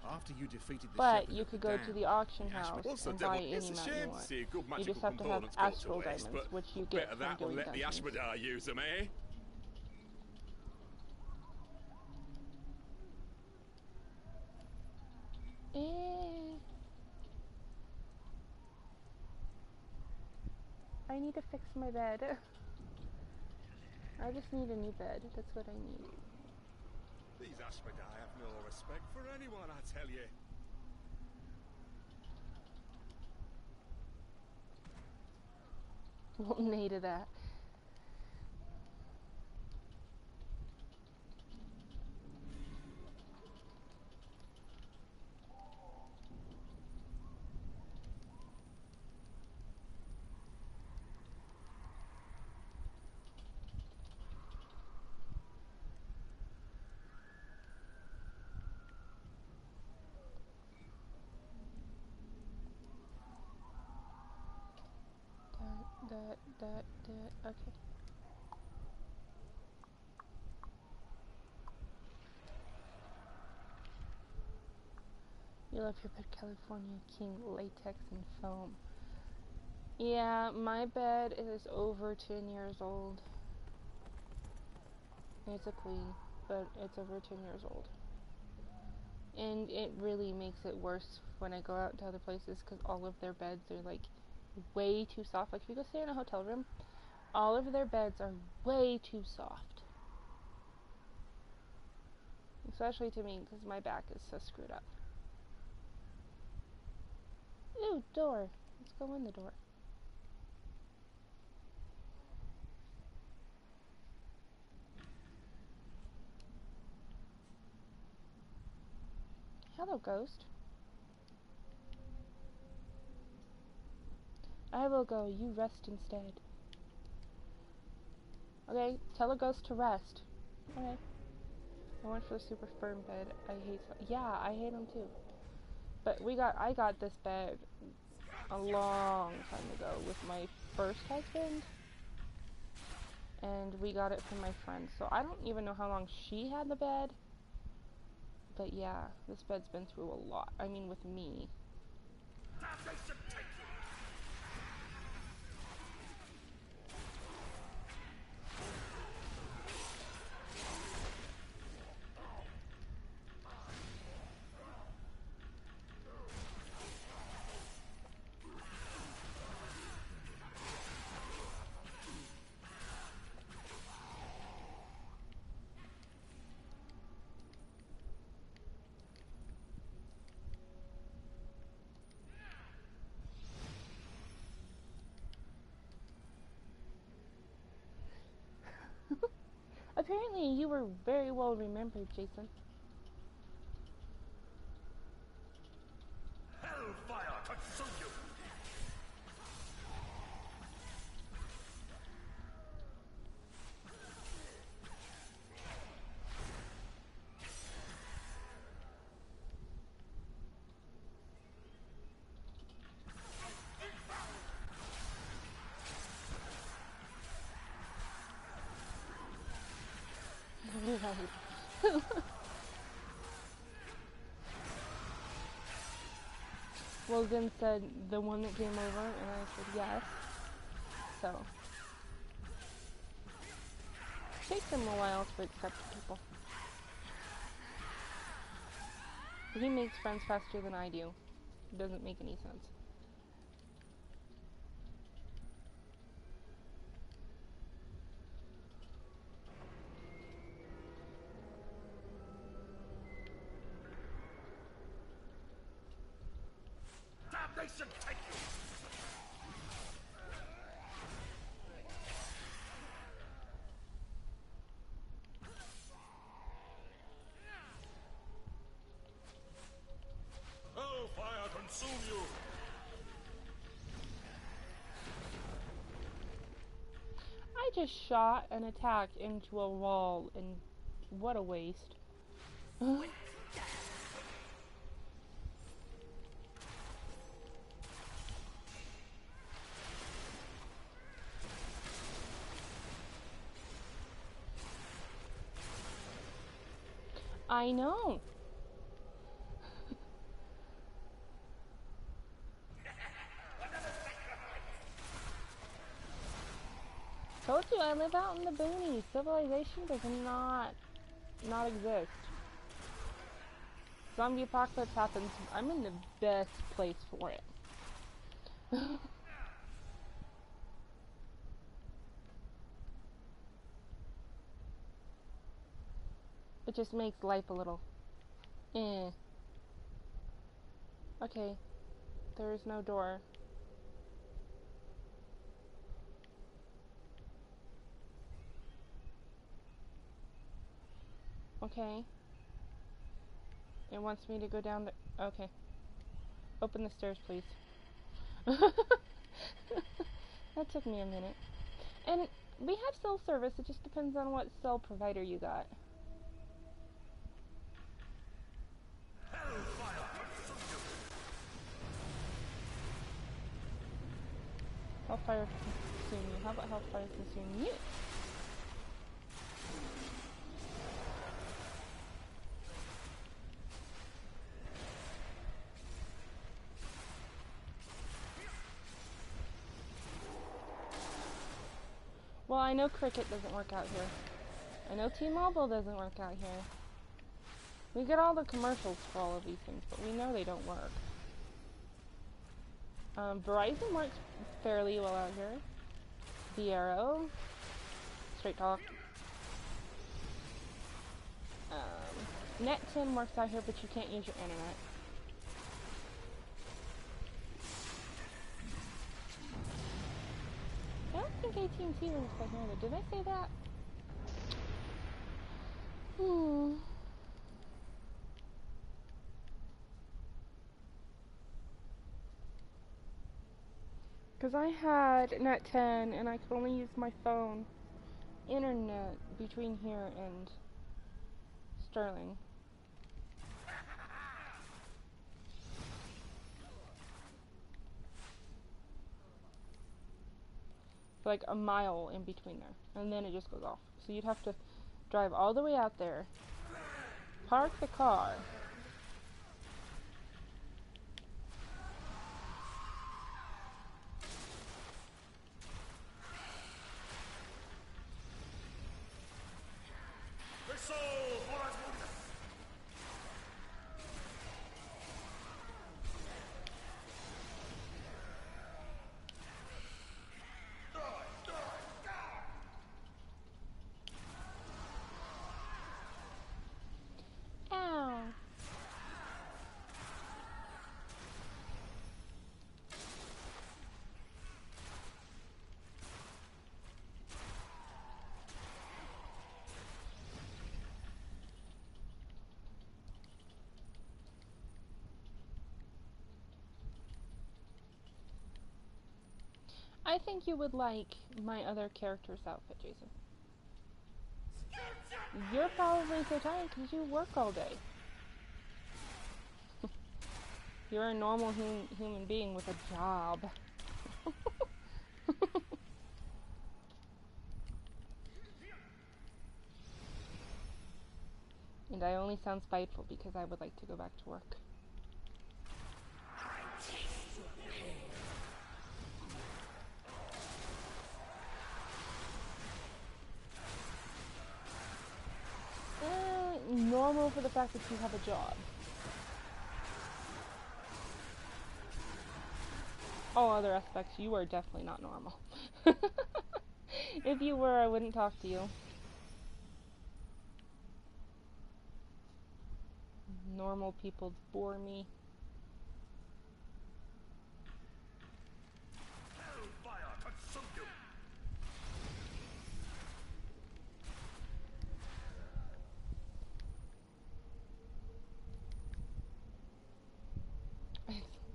After you defeated the But shepherd you of could the go dam, to the auction the house also and devil, buy any it's a mount you shame to want. see good You just magical have to have components go to astral waste, diamonds, but which you better get from that or doing let the dungeons. Ashmadar use them, eh? I need to fix my bed. I just need a new bed. That's what I need. These Ashmadar have no respect for anyone, I tell you. Won't nay to that. Okay. You love your bed, California King, latex and foam. Yeah, my bed is over 10 years old. It's a queen, but it's over 10 years old. And it really makes it worse when I go out to other places because all of their beds are like way too soft. Like if you go stay in a hotel room, all of their beds are way too soft. Especially to me, because my back is so screwed up. Ooh, door. Let's go in the door. Hello, ghost. I will go. You rest instead. Okay, tell a ghost to rest. Okay. I went for the super firm bed. I hate. Yeah, I hate them too. But I got this bed a long time ago with my first husband, and we got it from my friend. So I don't even know how long she had the bed. But yeah, this bed's been through a lot. I mean, with me. Apparently, you were very well remembered, Jason. Hellfire consume you! Logan said the one that came over, and I said yes. So, it takes him a while to accept people. He makes friends faster than I do. It doesn't make any sense. Damnation take you! Hellfire consume you! I just shot an attack into a wall, and what a waste. I know. Told you, I live out in the boonies. Civilization does not exist. Zombie apocalypse happens. I'm in the best place for it. It just makes life a little Okay. There is no door. Okay. It wants me to go down the... Okay. Open the stairs, please. That took me a minute. And we have cell service. It just depends on what cell provider you got. Hellfire consume you. How about hellfire consume you? Well, I know Cricket doesn't work out here. I know T-Mobile doesn't work out here. We get all the commercials for all of these things, but we know they don't work. Verizon works fairly well out here. The Arrow, straight talk. Net 10 works out here, but you can't use your internet. I don't think AT&T works out here either. Did I say that? Because I had Net 10 and I could only use my phone internet between here and Sterling. Like a mile in between there, and then it just goes off. So you'd have to drive all the way out there, park the car, I think you would like my other character's outfit, Jason. You're probably so tired because you work all day. You're a normal human being with a job. And I only sound spiteful because I would like to go back to work. Normal for the fact that you have a job. All other aspects, you are definitely not normal. If you were, I wouldn't talk to you. Normal people bore me.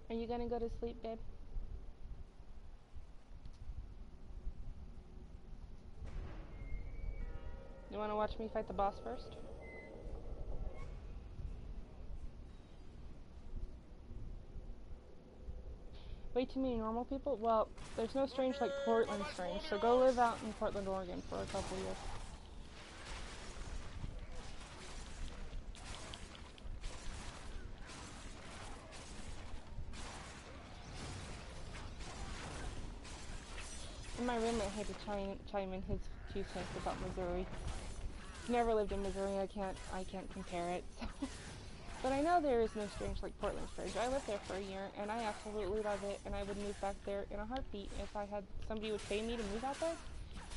Are you gonna go to sleep, babe? You wanna watch me fight the boss first? Way too many normal people? Well, there's no strange like Portland strange, so go live out in Portland, Oregon for a couple years. My roommate had to chime in his 2 cents about Missouri. Never lived in Missouri. I can't compare it. So. But I know there is no strange like Portland strange. I lived there for a year and I absolutely love it, and I would move back there in a heartbeat if I had somebody would pay me to move out there.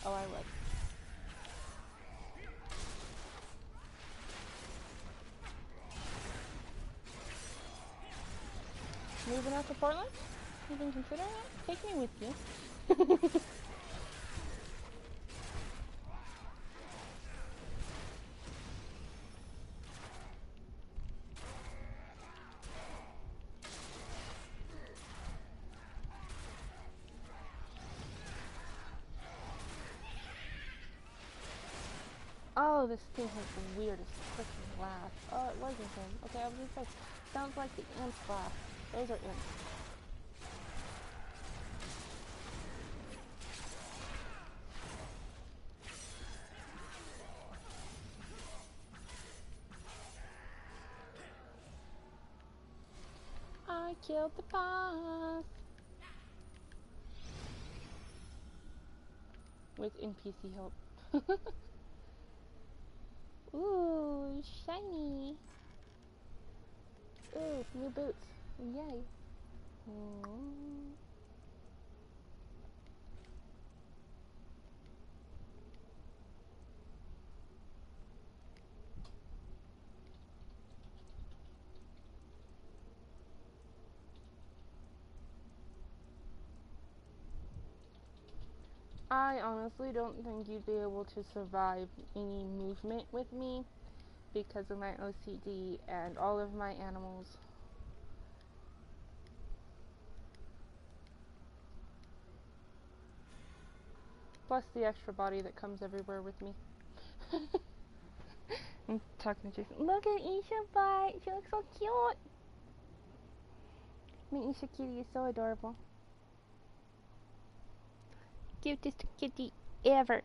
Oh, I would. Moving out to Portland? You been considering it? Take me with you. Oh, this thing has the weirdest freaking laugh. Oh, it wasn't him. Okay, I was gonna say, sounds like the imps laugh. Those are imps. I killed the boss with NPC help. Ooh, shiny. Ooh, new boots. Yay. I honestly don't think you'd be able to survive any movement with me because of my OCD and all of my animals. Plus the extra body that comes everywhere with me. I'm talking to Jason. Look at Isha butt. She looks so cute. I mean, Isha Kitty is so adorable. Cutest kitty ever.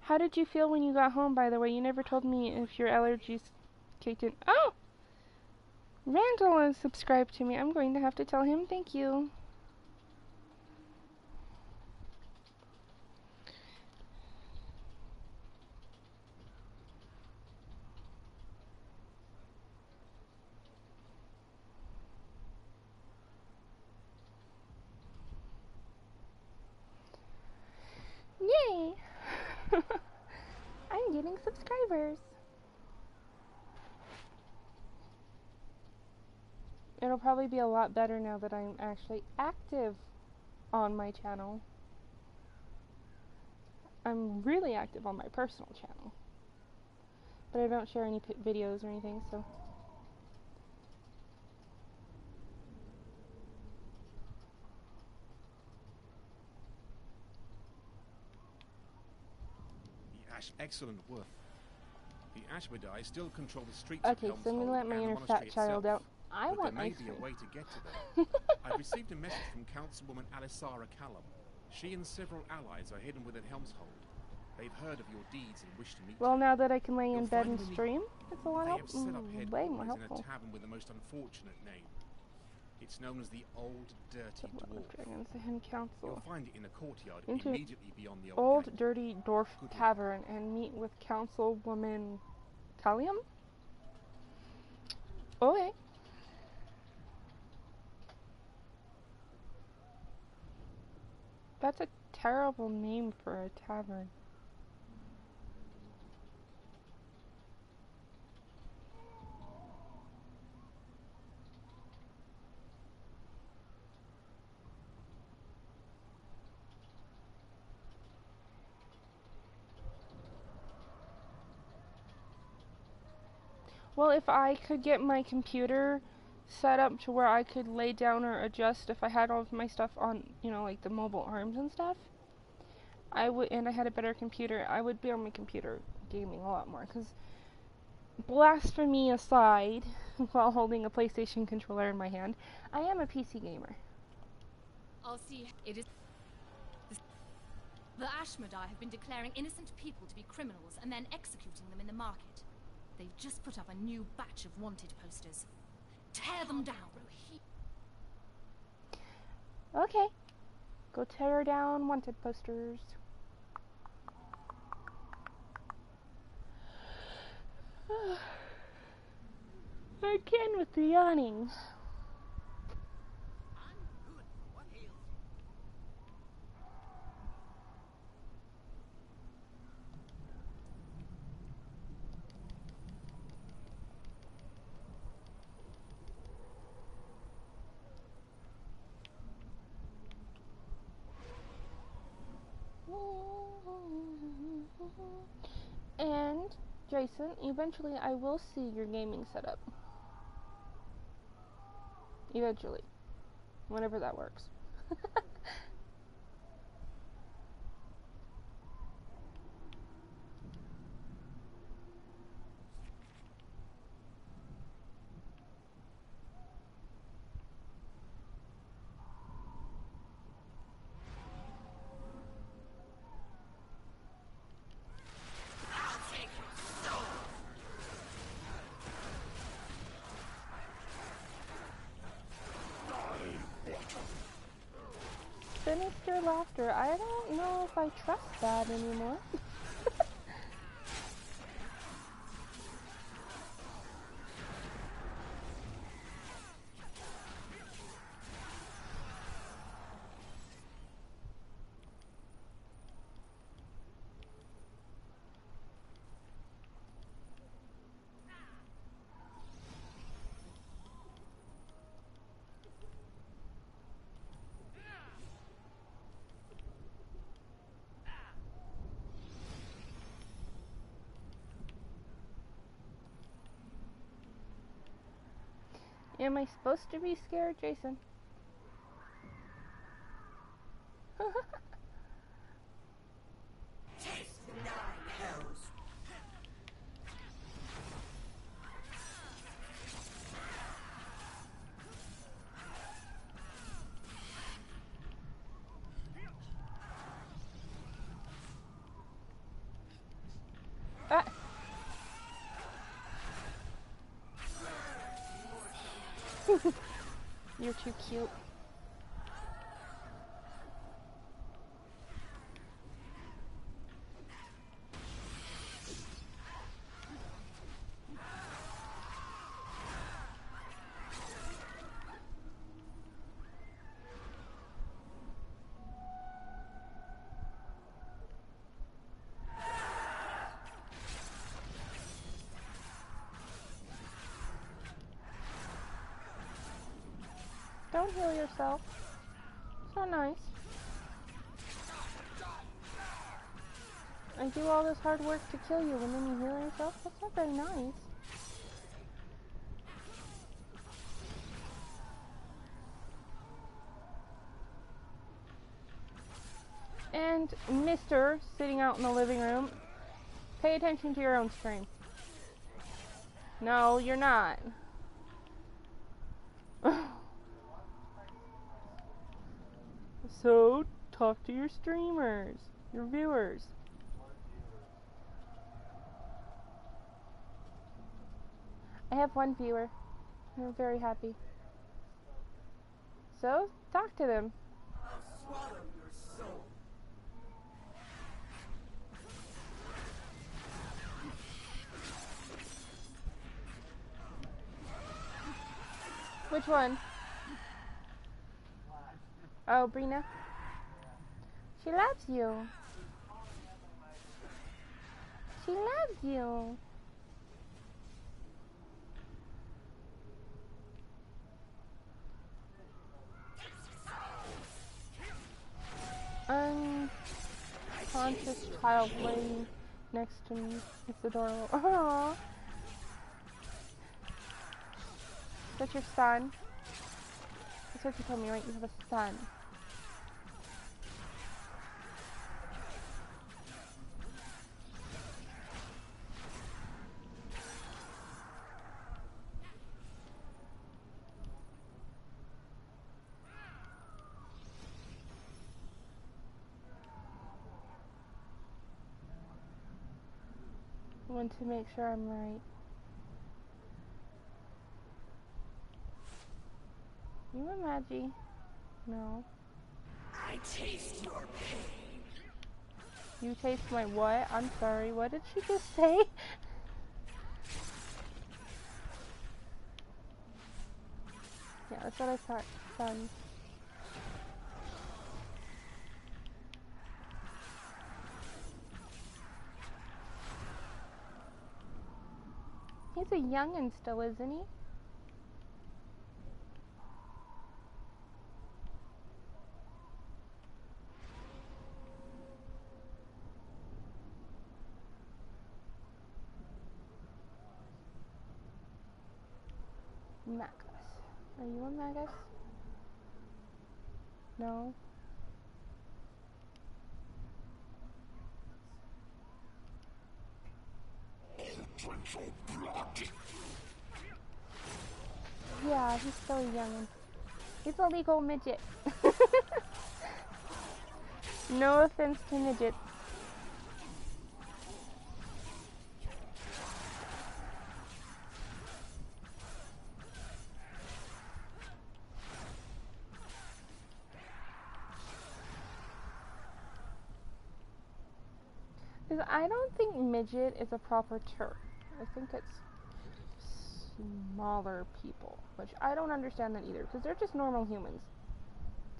How did you feel when you got home, by the way? You never told me if your allergies kicked in. Oh! Randall has subscribed to me. I'm going to have to tell him thank you. Yay! I'm getting subscribers. It'll probably be a lot better now that I'm actually active on my channel. I'm really active on my personal channel. But I don't share any videos or anything, so... Excellent work. The Ashmedai still control the streets Okay, of so I'm gonna let my inner fat child out. I but want there may ice be cream. a way to get to them. I've received a message from Councilwoman Alisara Callum. She and several allies are hidden within Helmshold. They've heard of your deeds and wish to meet Well, you. now that I can lay in You'll bed find and them in- stream, it's a lot They have set up way more headquarters in helpful. a tavern with the most unfortunate name. It's known as the Old Dirty Dwarf. Dragons and Council. You'll find it in a courtyard Into immediately beyond the Old gate. Dirty Dwarf Good luck. Tavern and meet with Councilwoman Callium? Okay. That's a terrible name for a tavern. Well, if I could get my computer set up to where I could lay down or adjust if I had all of my stuff on, you know, like the mobile arms and stuff, I would, and I had a better computer, I would be on my computer gaming a lot more, because blasphemy aside, while holding a PlayStation controller in my hand, I am a PC gamer. I'll see. It is... The Ashmedai have been declaring innocent people to be criminals and then executing them in the market. They've just put up a new batch of wanted posters. Tear them down. Okay. Go tear down wanted posters. Again with the yawning. And, Jason, eventually I will see your gaming setup. Eventually. Whenever that works. Sinister laughter. I don't know if I trust that anymore. Am I supposed to be scared, Jason? Ah. You're too cute. Don't heal yourself. So nice. I do all this hard work to kill you and then you heal yourself? That's not very nice. And Mr. sitting out in the living room, pay attention to your own stream. No, you're not. So, talk to your streamers, your viewers. I have one viewer. I'm very happy. So, talk to them. Which one? Oh, Brina? She loves you. She loves you. Unconscious child laying next to me. It's adorable. Aww. That's your son? That's what you told me, right? You have a son. I want to make sure I'm right. You a Magi? No. I taste your pain. You taste my what? I'm sorry, what did she just say? Yeah, that's what I thought, son. He's a youngin' still, isn't he? Magus. Are you a Magus? No? Yeah, he's still a youngin'. He's a legal midget. No offense to midgets. Because I don't think midget is a proper term. I think it's smaller people, which I don't understand that either, because they're just normal humans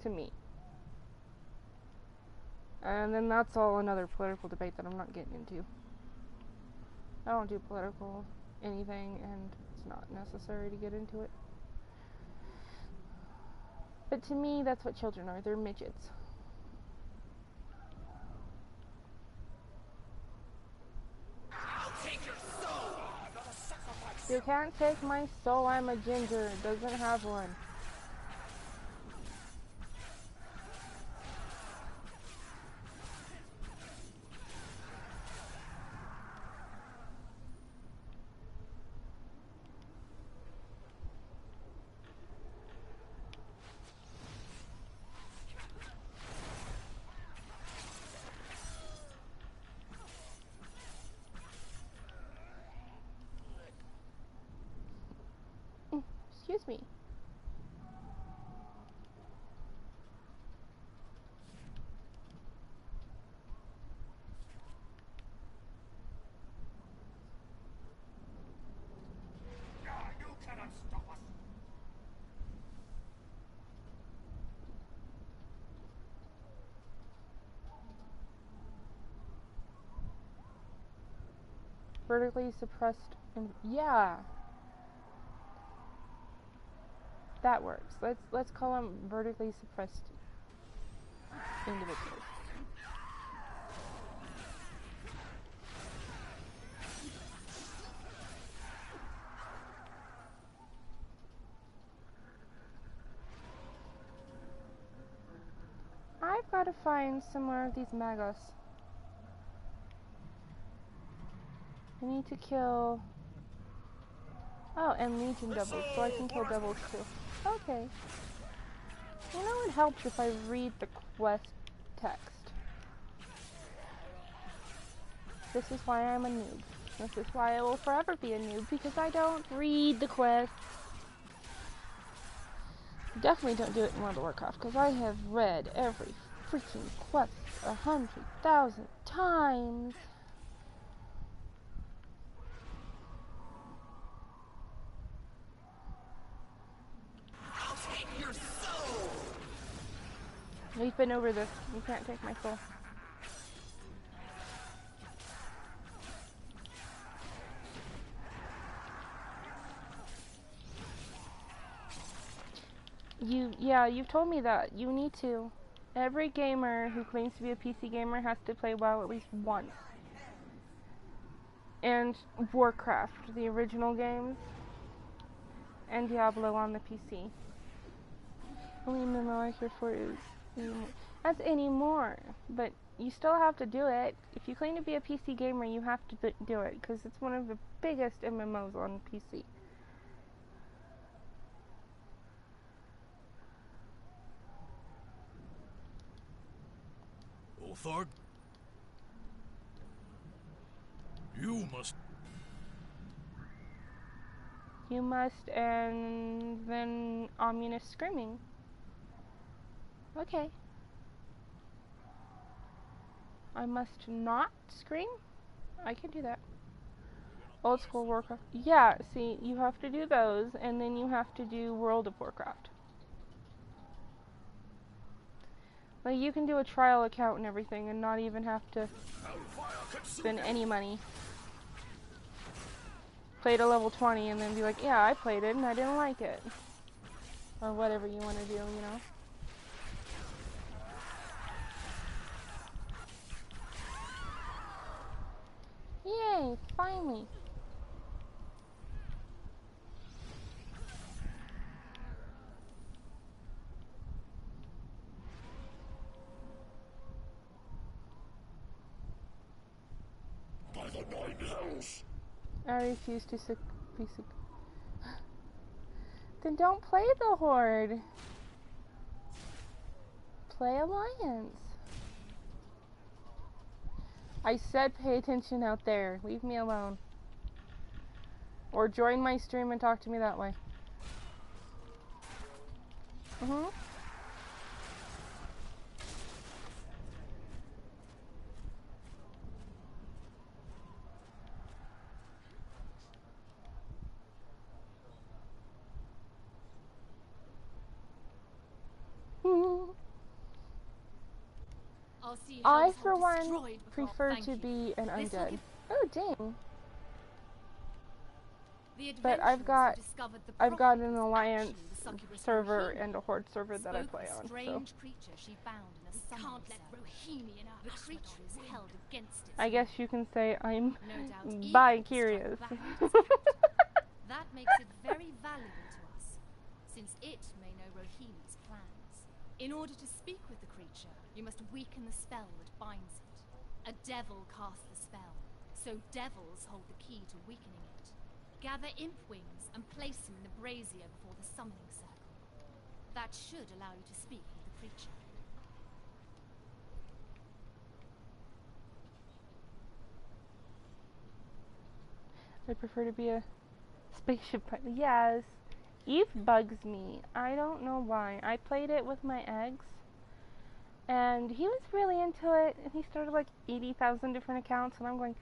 to me. And then that's all another political debate that I'm not getting into. I don't do political anything, and it's not necessary to get into it. But to me, that's what children are. They're midgets. I'll take your soul! Not a sacrifice You can't take my soul, I'm a ginger. Doesn't have one. Excuse me. You cannot stop us. Vertically suppressed and yeah. That works. Let's call them vertically suppressed individuals. I've got to find some more of these magos. I need to kill... Oh, and Legion doubles, so I can kill doubles too. Okay. You know it helps if I read the quest text. This is why I'm a noob. This is why I will forever be a noob, because I don't read the quests. Definitely don't do it in World of Warcraft, because I have read every freaking quest 100,000 times. We've been over this. You can't take my soul. You've told me that. You need to. Every gamer who claims to be a PC gamer has to play WoW at least once. And Warcraft, the original games. And Diablo on the PC. Only MMO I care for is... That's anymore, but you still have to do it. If you claim to be a PC gamer, you have to do it, because it's one of the biggest MMOs on PC. Ultharg? You must... You must, and then ominous screaming. Okay. I must not scream? I can do that. Old school Warcraft. Yeah, see, you have to do those, and then you have to do World of Warcraft. Like, you can do a trial account and everything, and not even have to spend any money. Play to level 20, and then be like, yeah, I played it, and I didn't like it. Or whatever you want to do, you know? Yay, finally. By the nine hells. I refuse to be Then don't play the Horde. Play Alliance. I said pay attention out there. Leave me alone. Or join my stream and talk to me that way. I, for one, prefer to be an undead. Oh, dang. But I've got an Alliance server and a Horde server that I play on, so. I guess you can say I'm bi-curious. In order to speak with the creature, you must weaken the spell that binds it. A devil casts the spell, so devils hold the key to weakening it. Gather imp wings and place them in the brazier before the summoning circle. That should allow you to speak with the creature. I prefer to be a spaceship pilot. Yes. Eve bugs me. I don't know why. I played it with my eggs, and he was really into it, and he started like 80,000 different accounts, and I'm going,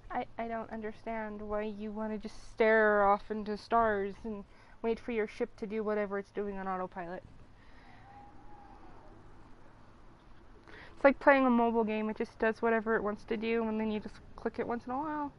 I don't understand why you want to just stare off into stars and wait for your ship to do whatever it's doing on autopilot. It's like playing a mobile game. It just does whatever it wants to do, and then you just click it once in a while.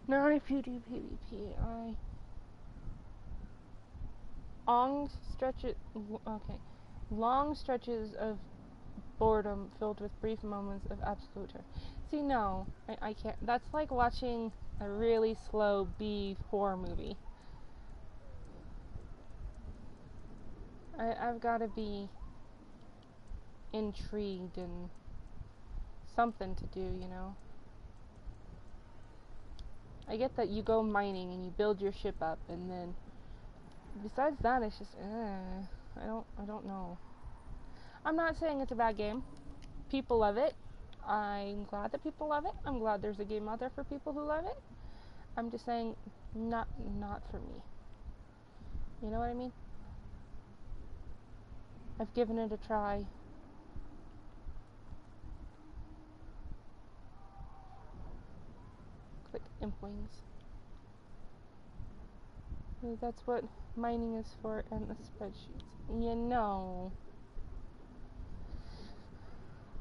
Not if you do PvP. Long stretches of boredom filled with brief moments of absolute terror. See, no, I can't. That's like watching a really slow B horror movie. I've got to be intrigued and something to do, you know. I get that you go mining and you build your ship up, and then besides that, it's just I don't know. I'm not saying it's a bad game. People love it. I'm glad that people love it. I'm glad there's a game out there for people who love it. I'm just saying, not for me. You know what I mean? I've given it a try. Click imp wings. That's what mining is for, and the spreadsheets. You know,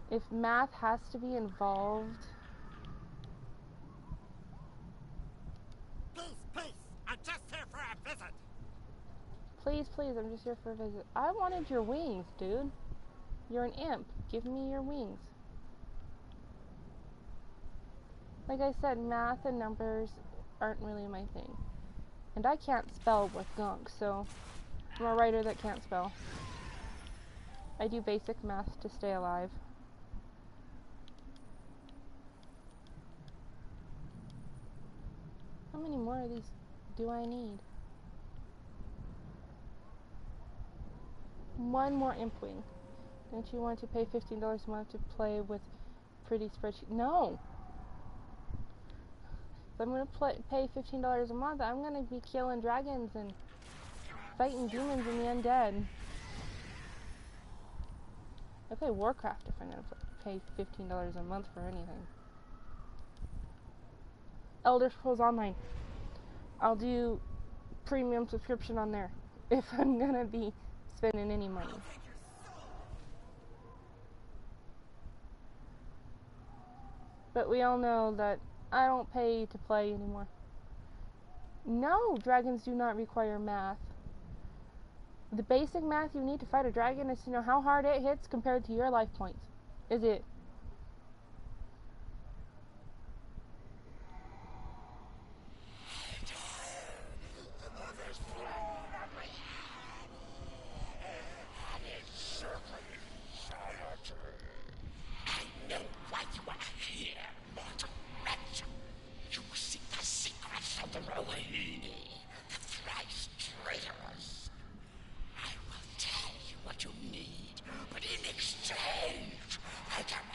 if math has to be involved. Please, I'm just here for a visit. Please, I'm just here for a visit. I wanted your wings, dude. You're an imp. Give me your wings. Like I said, math and numbers aren't really my thing. And I can't spell with gunk, so I'm a writer that can't spell. I do basic math to stay alive. How many more of these do I need? One more imp wing. Don't you want to pay $15 a month to play with pretty spreadsheet? No! If I'm going to pay $15 a month, I'm going to be killing dragons and fighting demons and the undead. I play Warcraft if I'm going to pay $15 a month for anything. Elder Scrolls Online. I'll do premium subscription on there if I'm going to be spending any money. But we all know that I don't pay to play anymore. No, dragons do not require math. The basic math you need to fight a dragon is to know how hard it hits compared to your life points. Is it? I will tell you what you need, but in exchange, I demand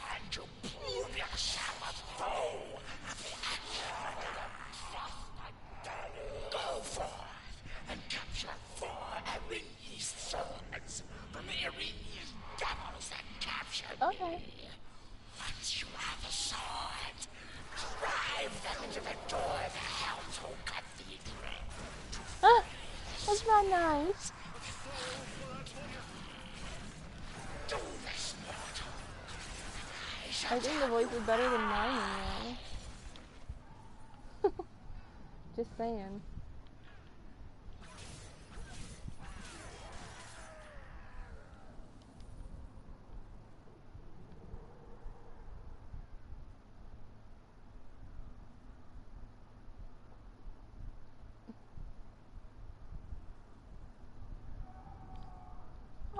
Ah, that's not nice. I think the voice is better than mine anyway. Just saying.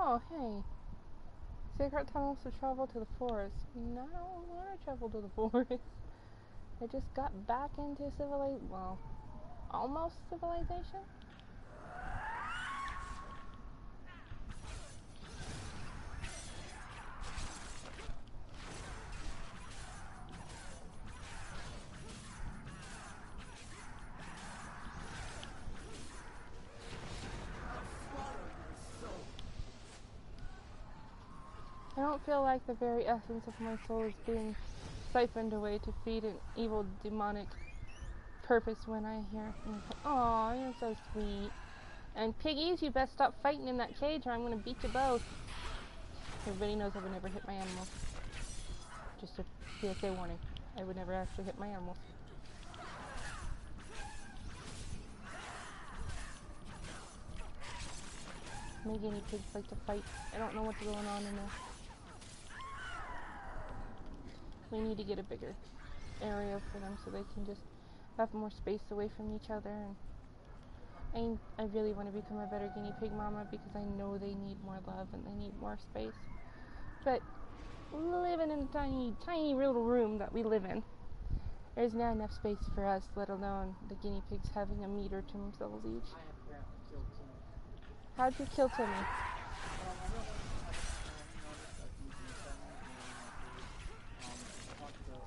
Oh, hey. Secret tunnels to travel to the forest. No, I don't want to travel to the forest. I just got back into well, almost civilization? I don't feel like the very essence of my soul is being siphoned away to feed an evil demonic purpose when I hear things like, "Aw, you're so sweet." And piggies, you best stop fighting in that cage or I'm gonna beat you both. Everybody knows I would never hit my animals. Just a PSA warning. I would never actually hit my animals. My guinea pigs like to fight. I don't know what's going on in there. We need to get a bigger area for them so they can just have more space away from each other. And I really want to become a better guinea pig mama because I know they need more love and they need more space. But living in a tiny, tiny little room that we live in, there's not enough space for us, let alone the guinea pigs having a meter to themselves each. I have apparently killed Timmy. How'd you kill Timmy? I talked to the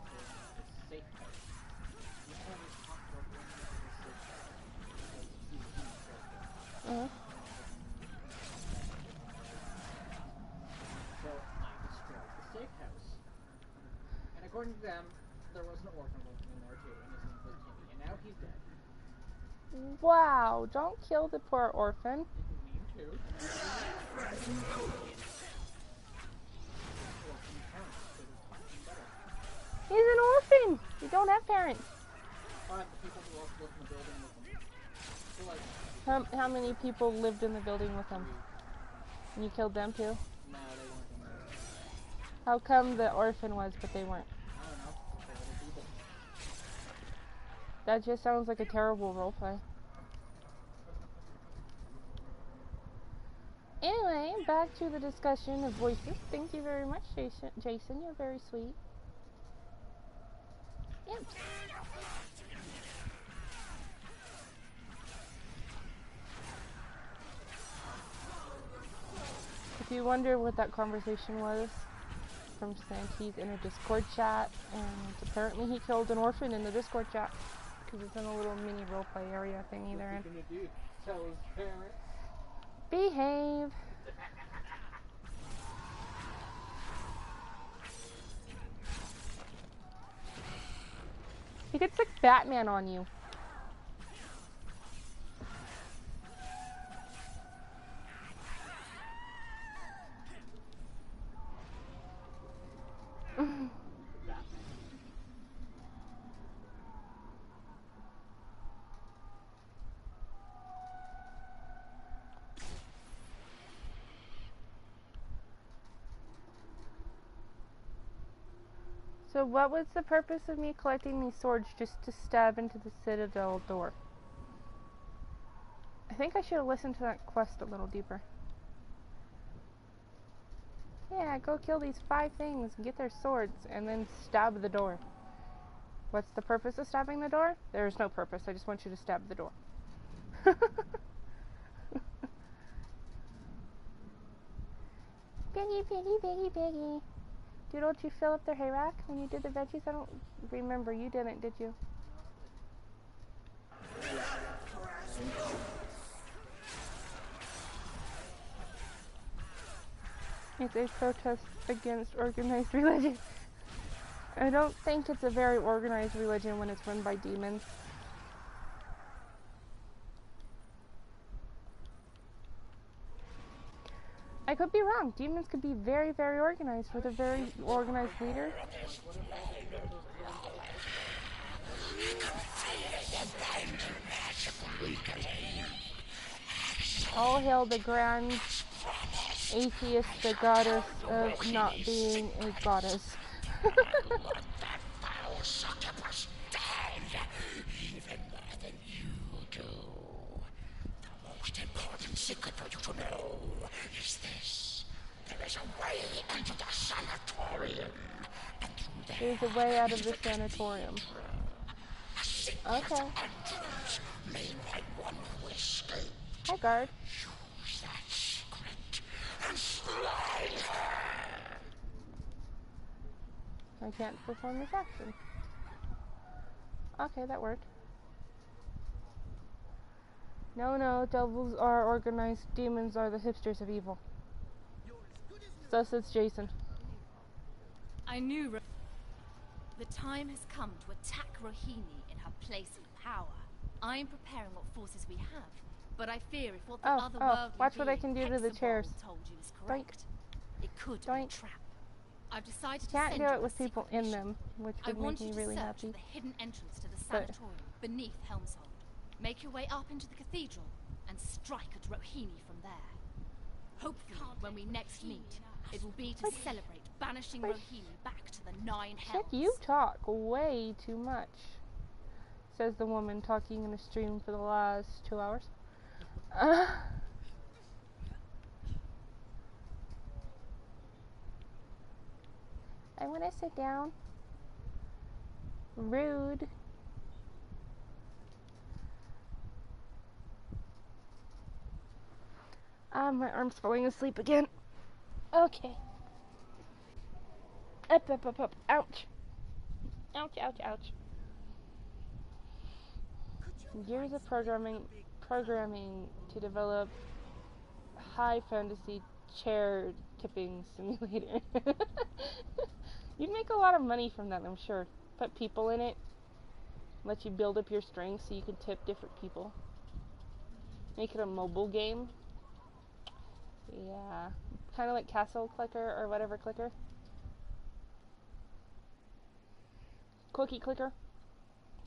safe house. You told me to talk to our friend in the safe house. Because he's a human character. So I destroyed the safe house. And according to them, there was an orphan living in there too, and his name was Timmy. And now he's dead. Wow, don't kill the poor orphan. Didn't mean to. He's an orphan! You don't have parents. The people who also lived in the building with him. So like, How many people lived in the building with him? And you killed them too? no, they weren't in there. How come the orphan was, but they weren't? I don't know. Terrible people. That just sounds like a terrible roleplay. Anyway, back to the discussion of voices. Thank you very much, Jason. You're very sweet. Yep. If you wonder what that conversation was, from Santi's in a Discord chat, and apparently he killed an orphan in the Discord chat, because it's in a little mini roleplay area thingy they're in. What's he gonna do? Tell his parents? Behave! He could stick Batman on you. So what was the purpose of me collecting these swords just to stab into the citadel door? I think I should have listened to that quest a little deeper. Yeah, go kill these 5 things and get their swords and then stab the door. What's the purpose of stabbing the door? There is no purpose. I just want you to stab the door. Piggy, piggy, piggy, piggy. Doodle, did you fill up their hay rack when you did the veggies? I don't remember. You didn't, did you? It's a protest against organized religion. I don't think it's a very organized religion when it's run by demons. I could be wrong. Demons could be very, very organized with a very organized leader. All hail the grand atheist, the goddess of not being a goddess. Even more than you do. The most important secret for you to know is this. There is a way into the sanatorium. And through there, there's a way out of the sanatorium. Okay. made by one who escaped. Hi, guard. Use that secret and slide her. I can't perform this action. Okay, that worked. No, no, devils are organized, demons are the hipsters of evil. Thus it's Jason. I knew the time has come to attack Rohini in her place of power. I am preparing what forces we have, but I fear if what the otherworldly watch what I can do to the chairs. told you is correct, it could be a trap. I've decided to Can't send do you it a with people secret in mission. them, which I would want make you me to really search happy. for the hidden entrance to the sanatorium beneath Helmshold. Make your way up into the cathedral and strike at Rohini from there. Hopefully, when we next meet, it will be to celebrate banishing Rohini back to the Nine Hells. Chick, you talk way too much, says the woman talking in a stream for the last 2 hours. I want to sit down. Rude. My arm's falling asleep again. Okay. Up, up, up, up. Ouch. Ouch, ouch, ouch. Years of programming to develop high fantasy chair tipping simulator. You'd make a lot of money from that, I'm sure. Put people in it. Let you build up your strength so you can tip different people. Make it a mobile game. Yeah. Kind of like Castle Clicker or whatever clicker. Cookie clicker.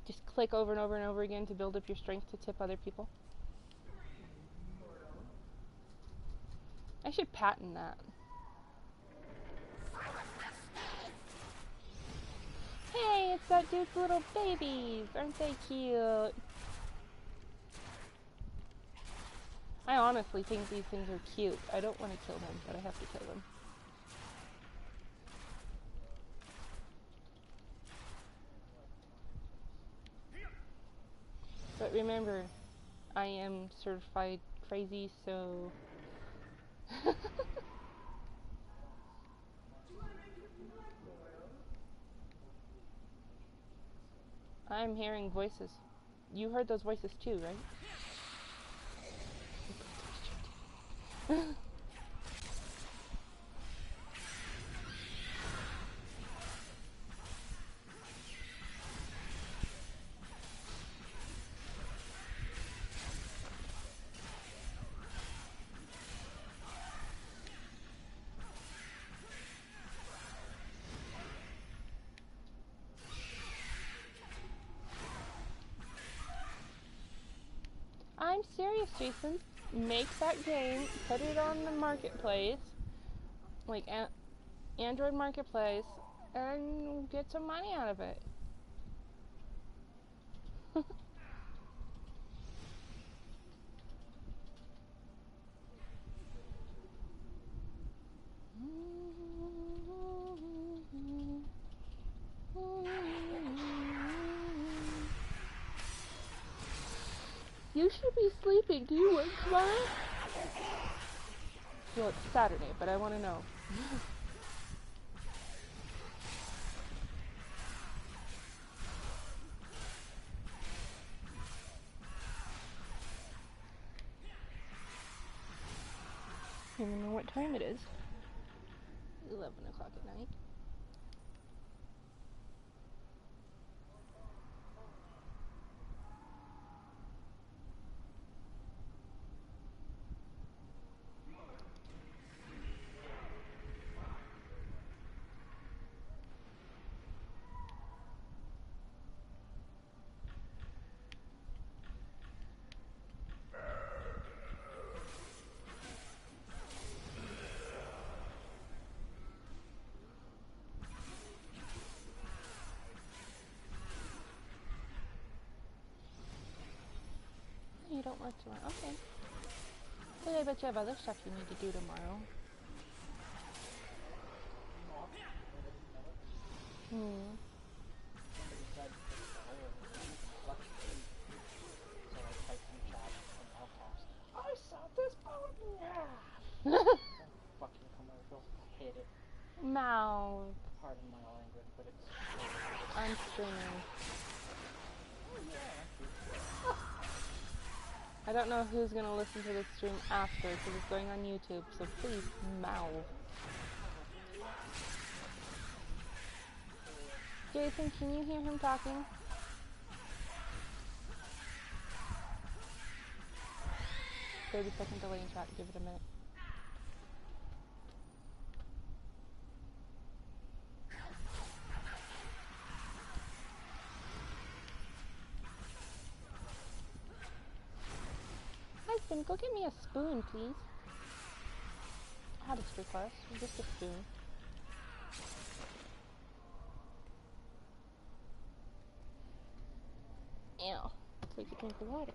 Just click over and over and over again to build up your strength to tip other people. I should patent that. Hey, it's that dude's little babies. Aren't they cute? I honestly think these things are cute. I don't want to kill them, but I have to kill them. But remember, I am certified crazy, so... I'm hearing voices. You heard those voices too, right? I'm serious, Jason. Make that game, put it on the marketplace, like Android marketplace, and get some money out of it. You should be sleeping. Do you work tomorrow? Well, it's Saturday, but I want to know. I don't even know what time it is. 11 o'clock at night. work tomorrow. Okay. But I bet you have other stuff you need to do tomorrow. Hmm. I saw this boat in half! Fucking commercial. I hate it. Mouth. Pardon my language, but it's... I'm streaming. I don't know who's gonna listen to this stream after, because it's going on YouTube, so please, mouth. Jason, can you hear him talking? "30-second delay in chat, give it a minute." Husband, go get me a spoon, please. I had a request, just a spoon. Ew, take a drink of water.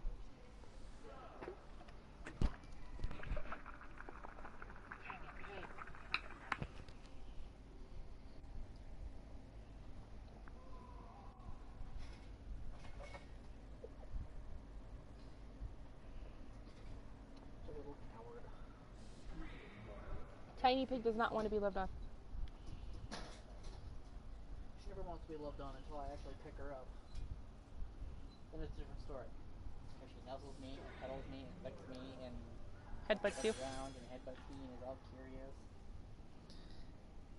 Tiny Pig does not want to be loved on. She never wants to be loved on until I actually pick her up. Then it's a different story. If she nuzzles me and cuddles me and licks me and Headbutts you. around and headbutts me and is all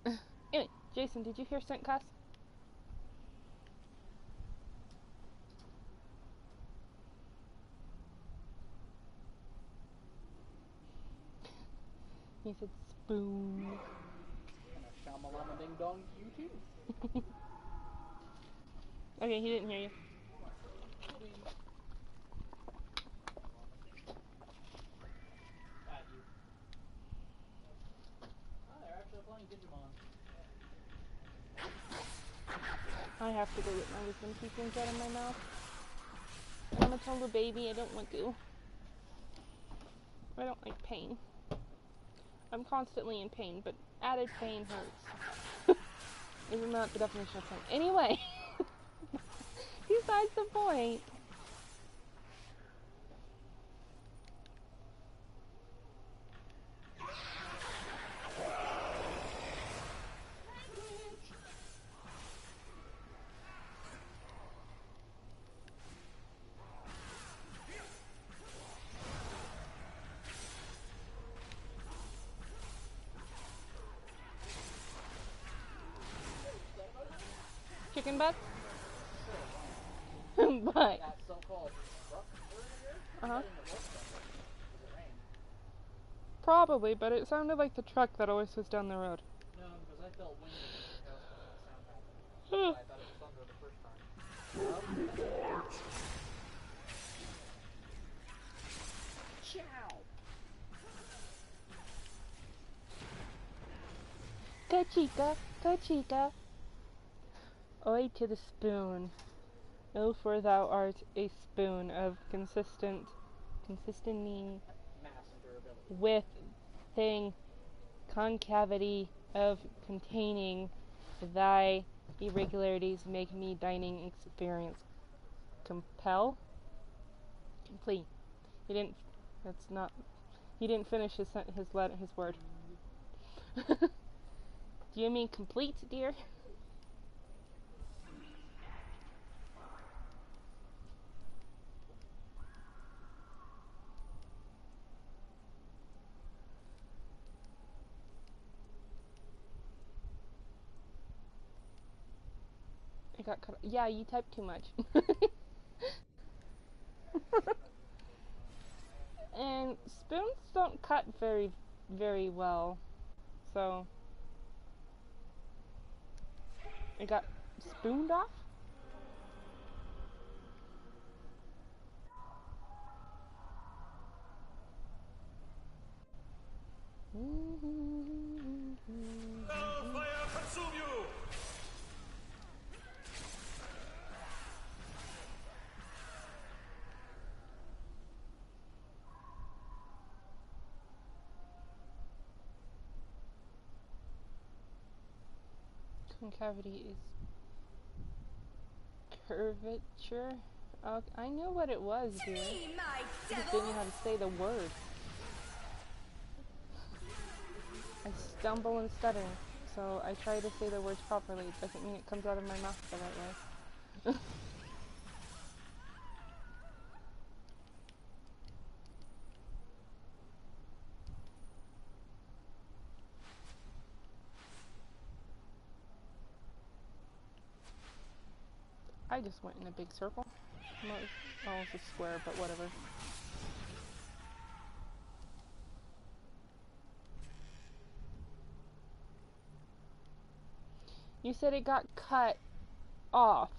curious. Anyway, Jason, did you hear Scent cuss? He said spoon. And a shamalama ding dong to you too. Okay, he didn't hear you. At you. Oh, they're actually playing Digimon. I have to go get my wisdom teachings out of my mouth. I'm a total baby, I don't want to. I don't like pain. I'm constantly in pain, but added pain hurts. Isn't that the definition of pain? Anyway, besides the point. Chicken butt? But That so-called truck earlier? probably, but it sounded like the truck that always was down the road. No, because I felt wind in the house when that sound happened. I thought it was thunder the first time. Ciao! Go chica, go chica. Oi to the spoon. Oh, for thou art a spoon of consistent meaning Mass and durability. with thing concavity of containing thy irregularities make me dining experience compel complete. He didn't. That's not. He didn't finish his word. Do you mean complete, dear? I got cut. Yeah, you type too much. And spoons don't cut very, very well. So I got spooned off. Fire consume you! Concavity is curvature. I knew what it was, dude. I just didn't know how to say the word. I stumble and stutter, so I try to say the words properly. It doesn't mean it comes out of my mouth the right way. I just went in a big circle. Oh, it's a square, but whatever. You said it got cut off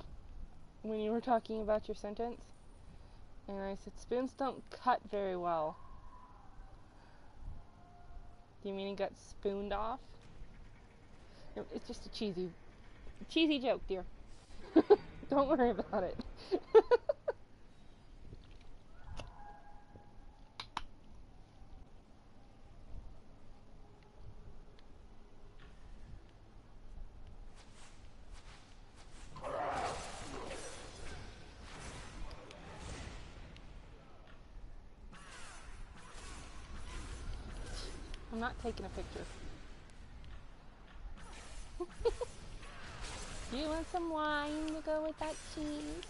when you were talking about your sentence. And I said, spoons don't cut very well. Do you mean it got spooned off? No, it's just a cheesy joke, dear. Don't worry about it. I'm not taking a picture. Do you want some wine to go with that cheese?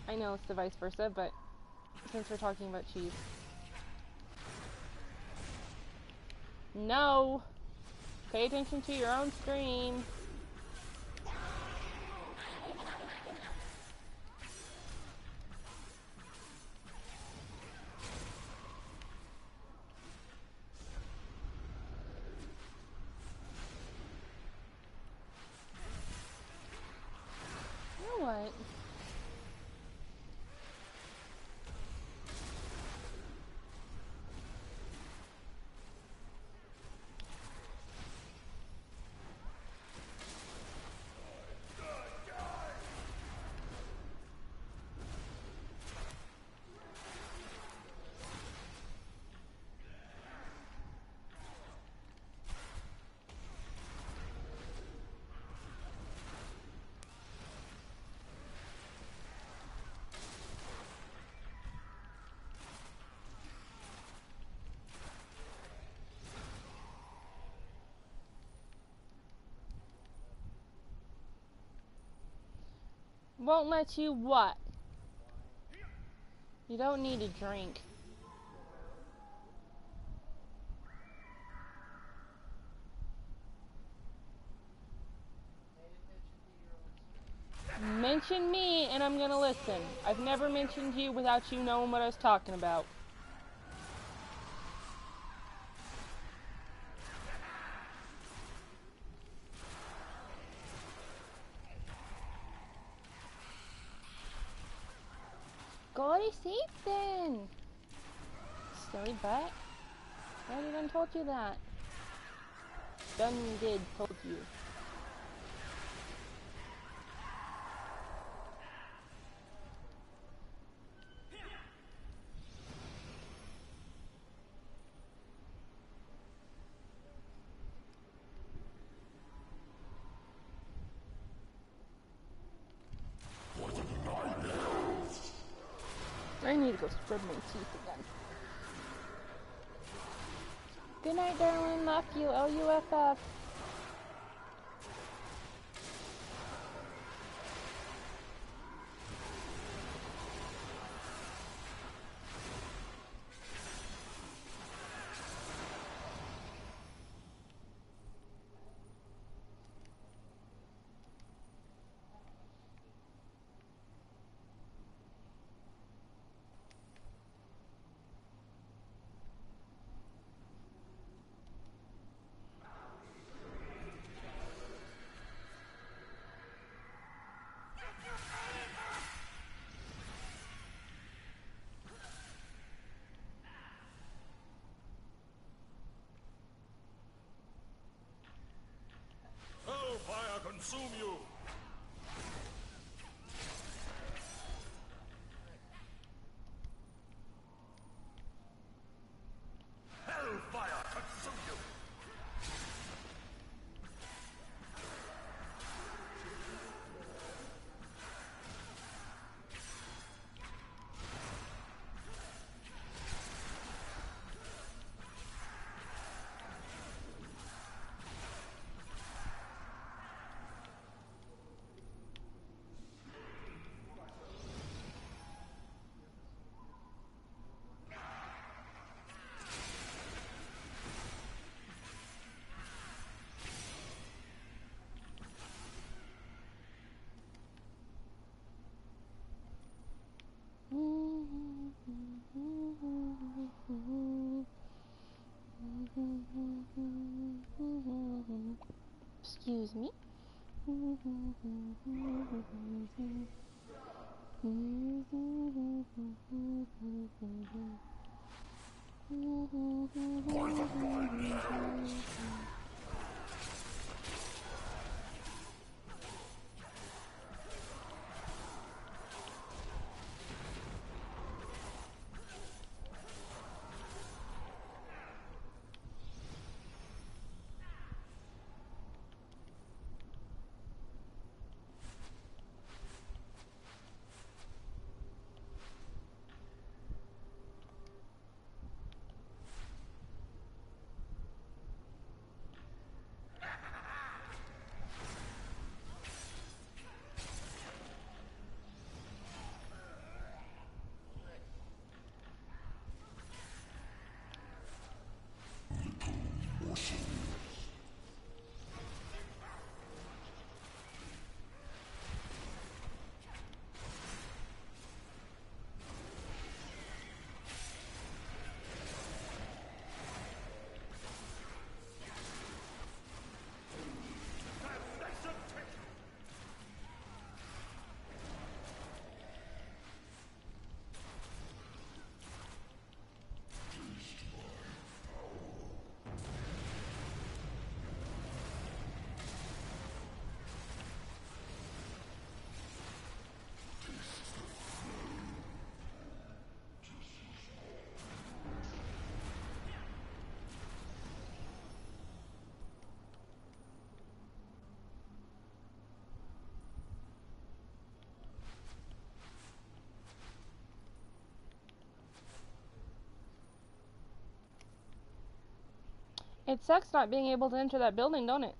I know it's the vice versa, but since we're talking about cheese. No! Pay attention to your own screen. You know what? Won't let you what? You don't need a drink. Mention me and I'm gonna listen. I've never mentioned you without you knowing what I was talking about. Go to sleep then. Silly butt. I already done told you that. Done did told you. I need to go scrub my teeth again. Good night, darling. Love you. L-U-F-F. Hellfire consume you! Hellfire consume you! me. It sucks not being able to enter that building, don't it?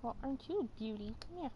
Well, aren't you a beauty? Come here.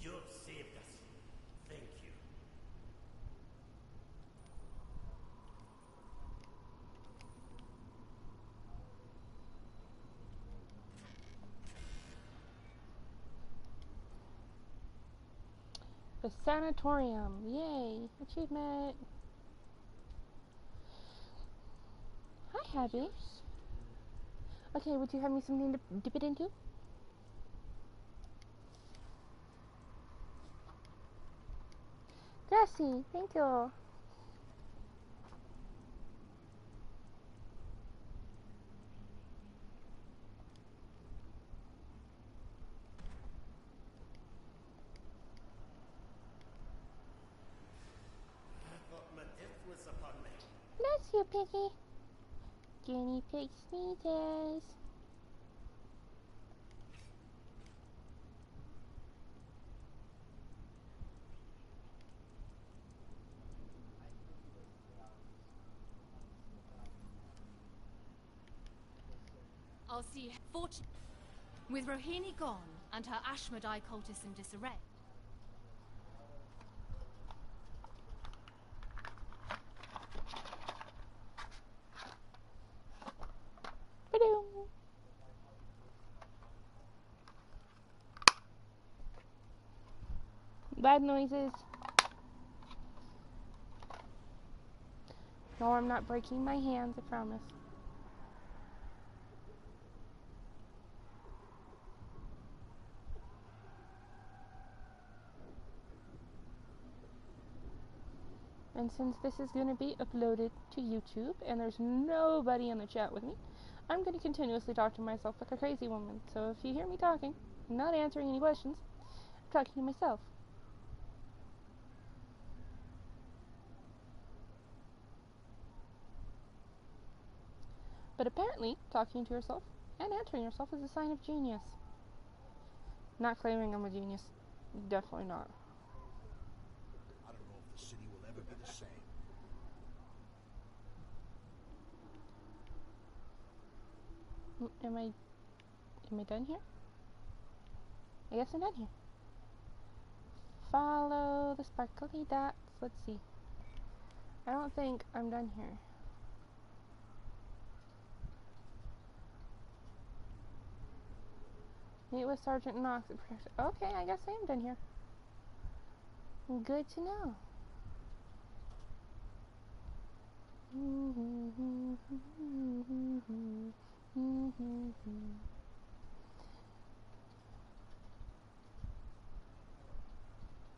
You've saved us. Thank you. The sanatorium. Yay. Achievement. Hi, Happy. Okay, would you have me something to dip it into? Jesse, thank you. I thought my death was upon me. Bless you, Piggy. Guinea pig sneezes. I'll see. With Rohini gone and her Ashmedai cultists in disarray. Ba-doom. Bad noises. No, I'm not breaking my hands, I promise. And since this is going to be uploaded to YouTube and there's nobody in the chat with me, I'm going to continuously talk to myself like a crazy woman. So if you hear me talking, I'm not answering any questions, I'm talking to myself. But apparently, talking to yourself and answering yourself is a sign of genius. Not claiming I'm a genius. Definitely not. I don't know if the city will ever be the same. Am I done here? I guess I'm done here. Follow the sparkly dots. Let's see. I don't think I'm done here. Meet with Sergeant Knox. Okay, I guess I am done here. Good to know.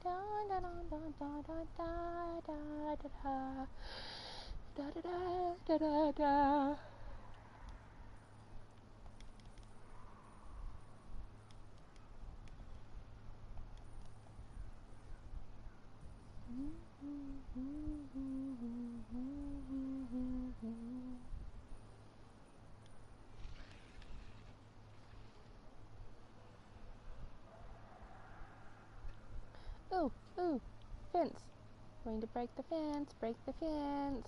Da da da da da da da da da da da da da. Ooh, ooh, fence. Going to break the fence, break the fence.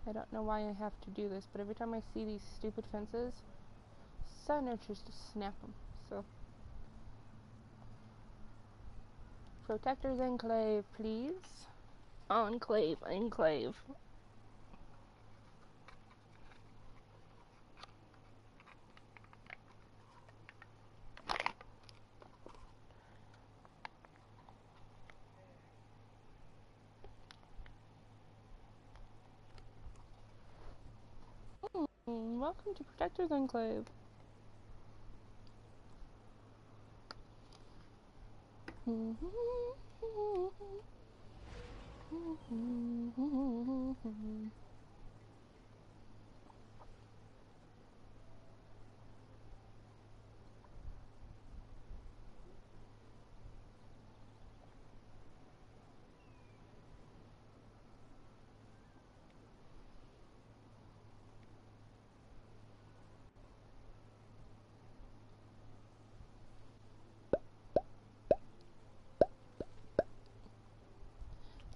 I don't know why I have to do this, but every time I see these stupid fences, so nurtures to snap them. So, Protector's Enclave, please. Enclave, enclave. Welcome to Protector's Enclave.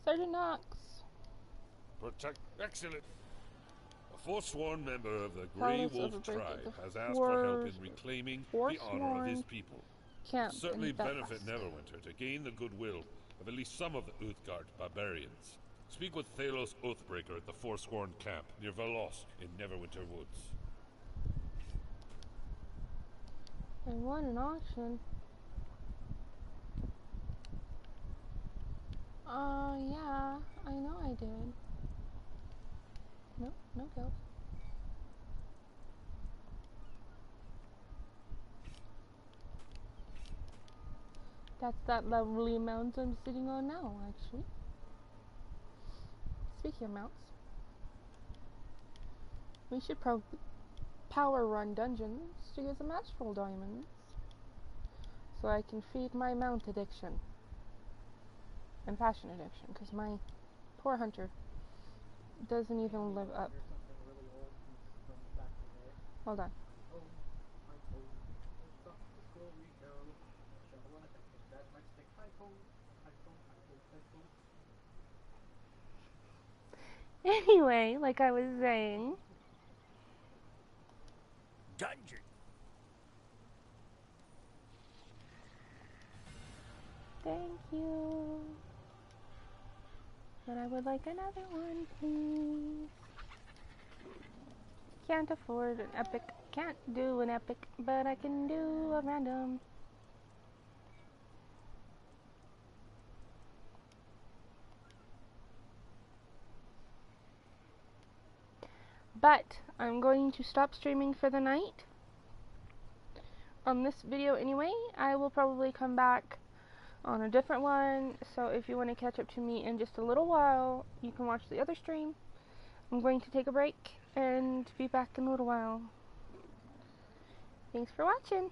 Sergeant Knox. Excellent. A forsworn member of the Grey Wolf tribe has asked for help in reclaiming the honor of his people. It certainly benefit Neverwinter to gain the goodwill of at least some of the Uthgard barbarians. Speak with Thalos Oathbreaker at the Forsworn camp near Velosk in Neverwinter Woods. I won an auction. Yeah, I know I did. Nope, no kills. That's that lovely mount I'm sitting on now, actually. Speaking of mounts, we should power run dungeons to get some astral diamonds, so I can feed my mount addiction and fashion addiction, because my poor hunter doesn't even live up. Hold on. Anyway, like I was saying, dungeon. Thank you. But I would like another one, please. Can't afford an epic. Can't do an epic, but I can do a random. But I'm going to stop streaming for the night on this video anyway. I will probably come back on a different one, so if you want to catch up to me in just a little while, you can watch the other stream. I'm going to take a break and be back in a little while. Thanks for watching.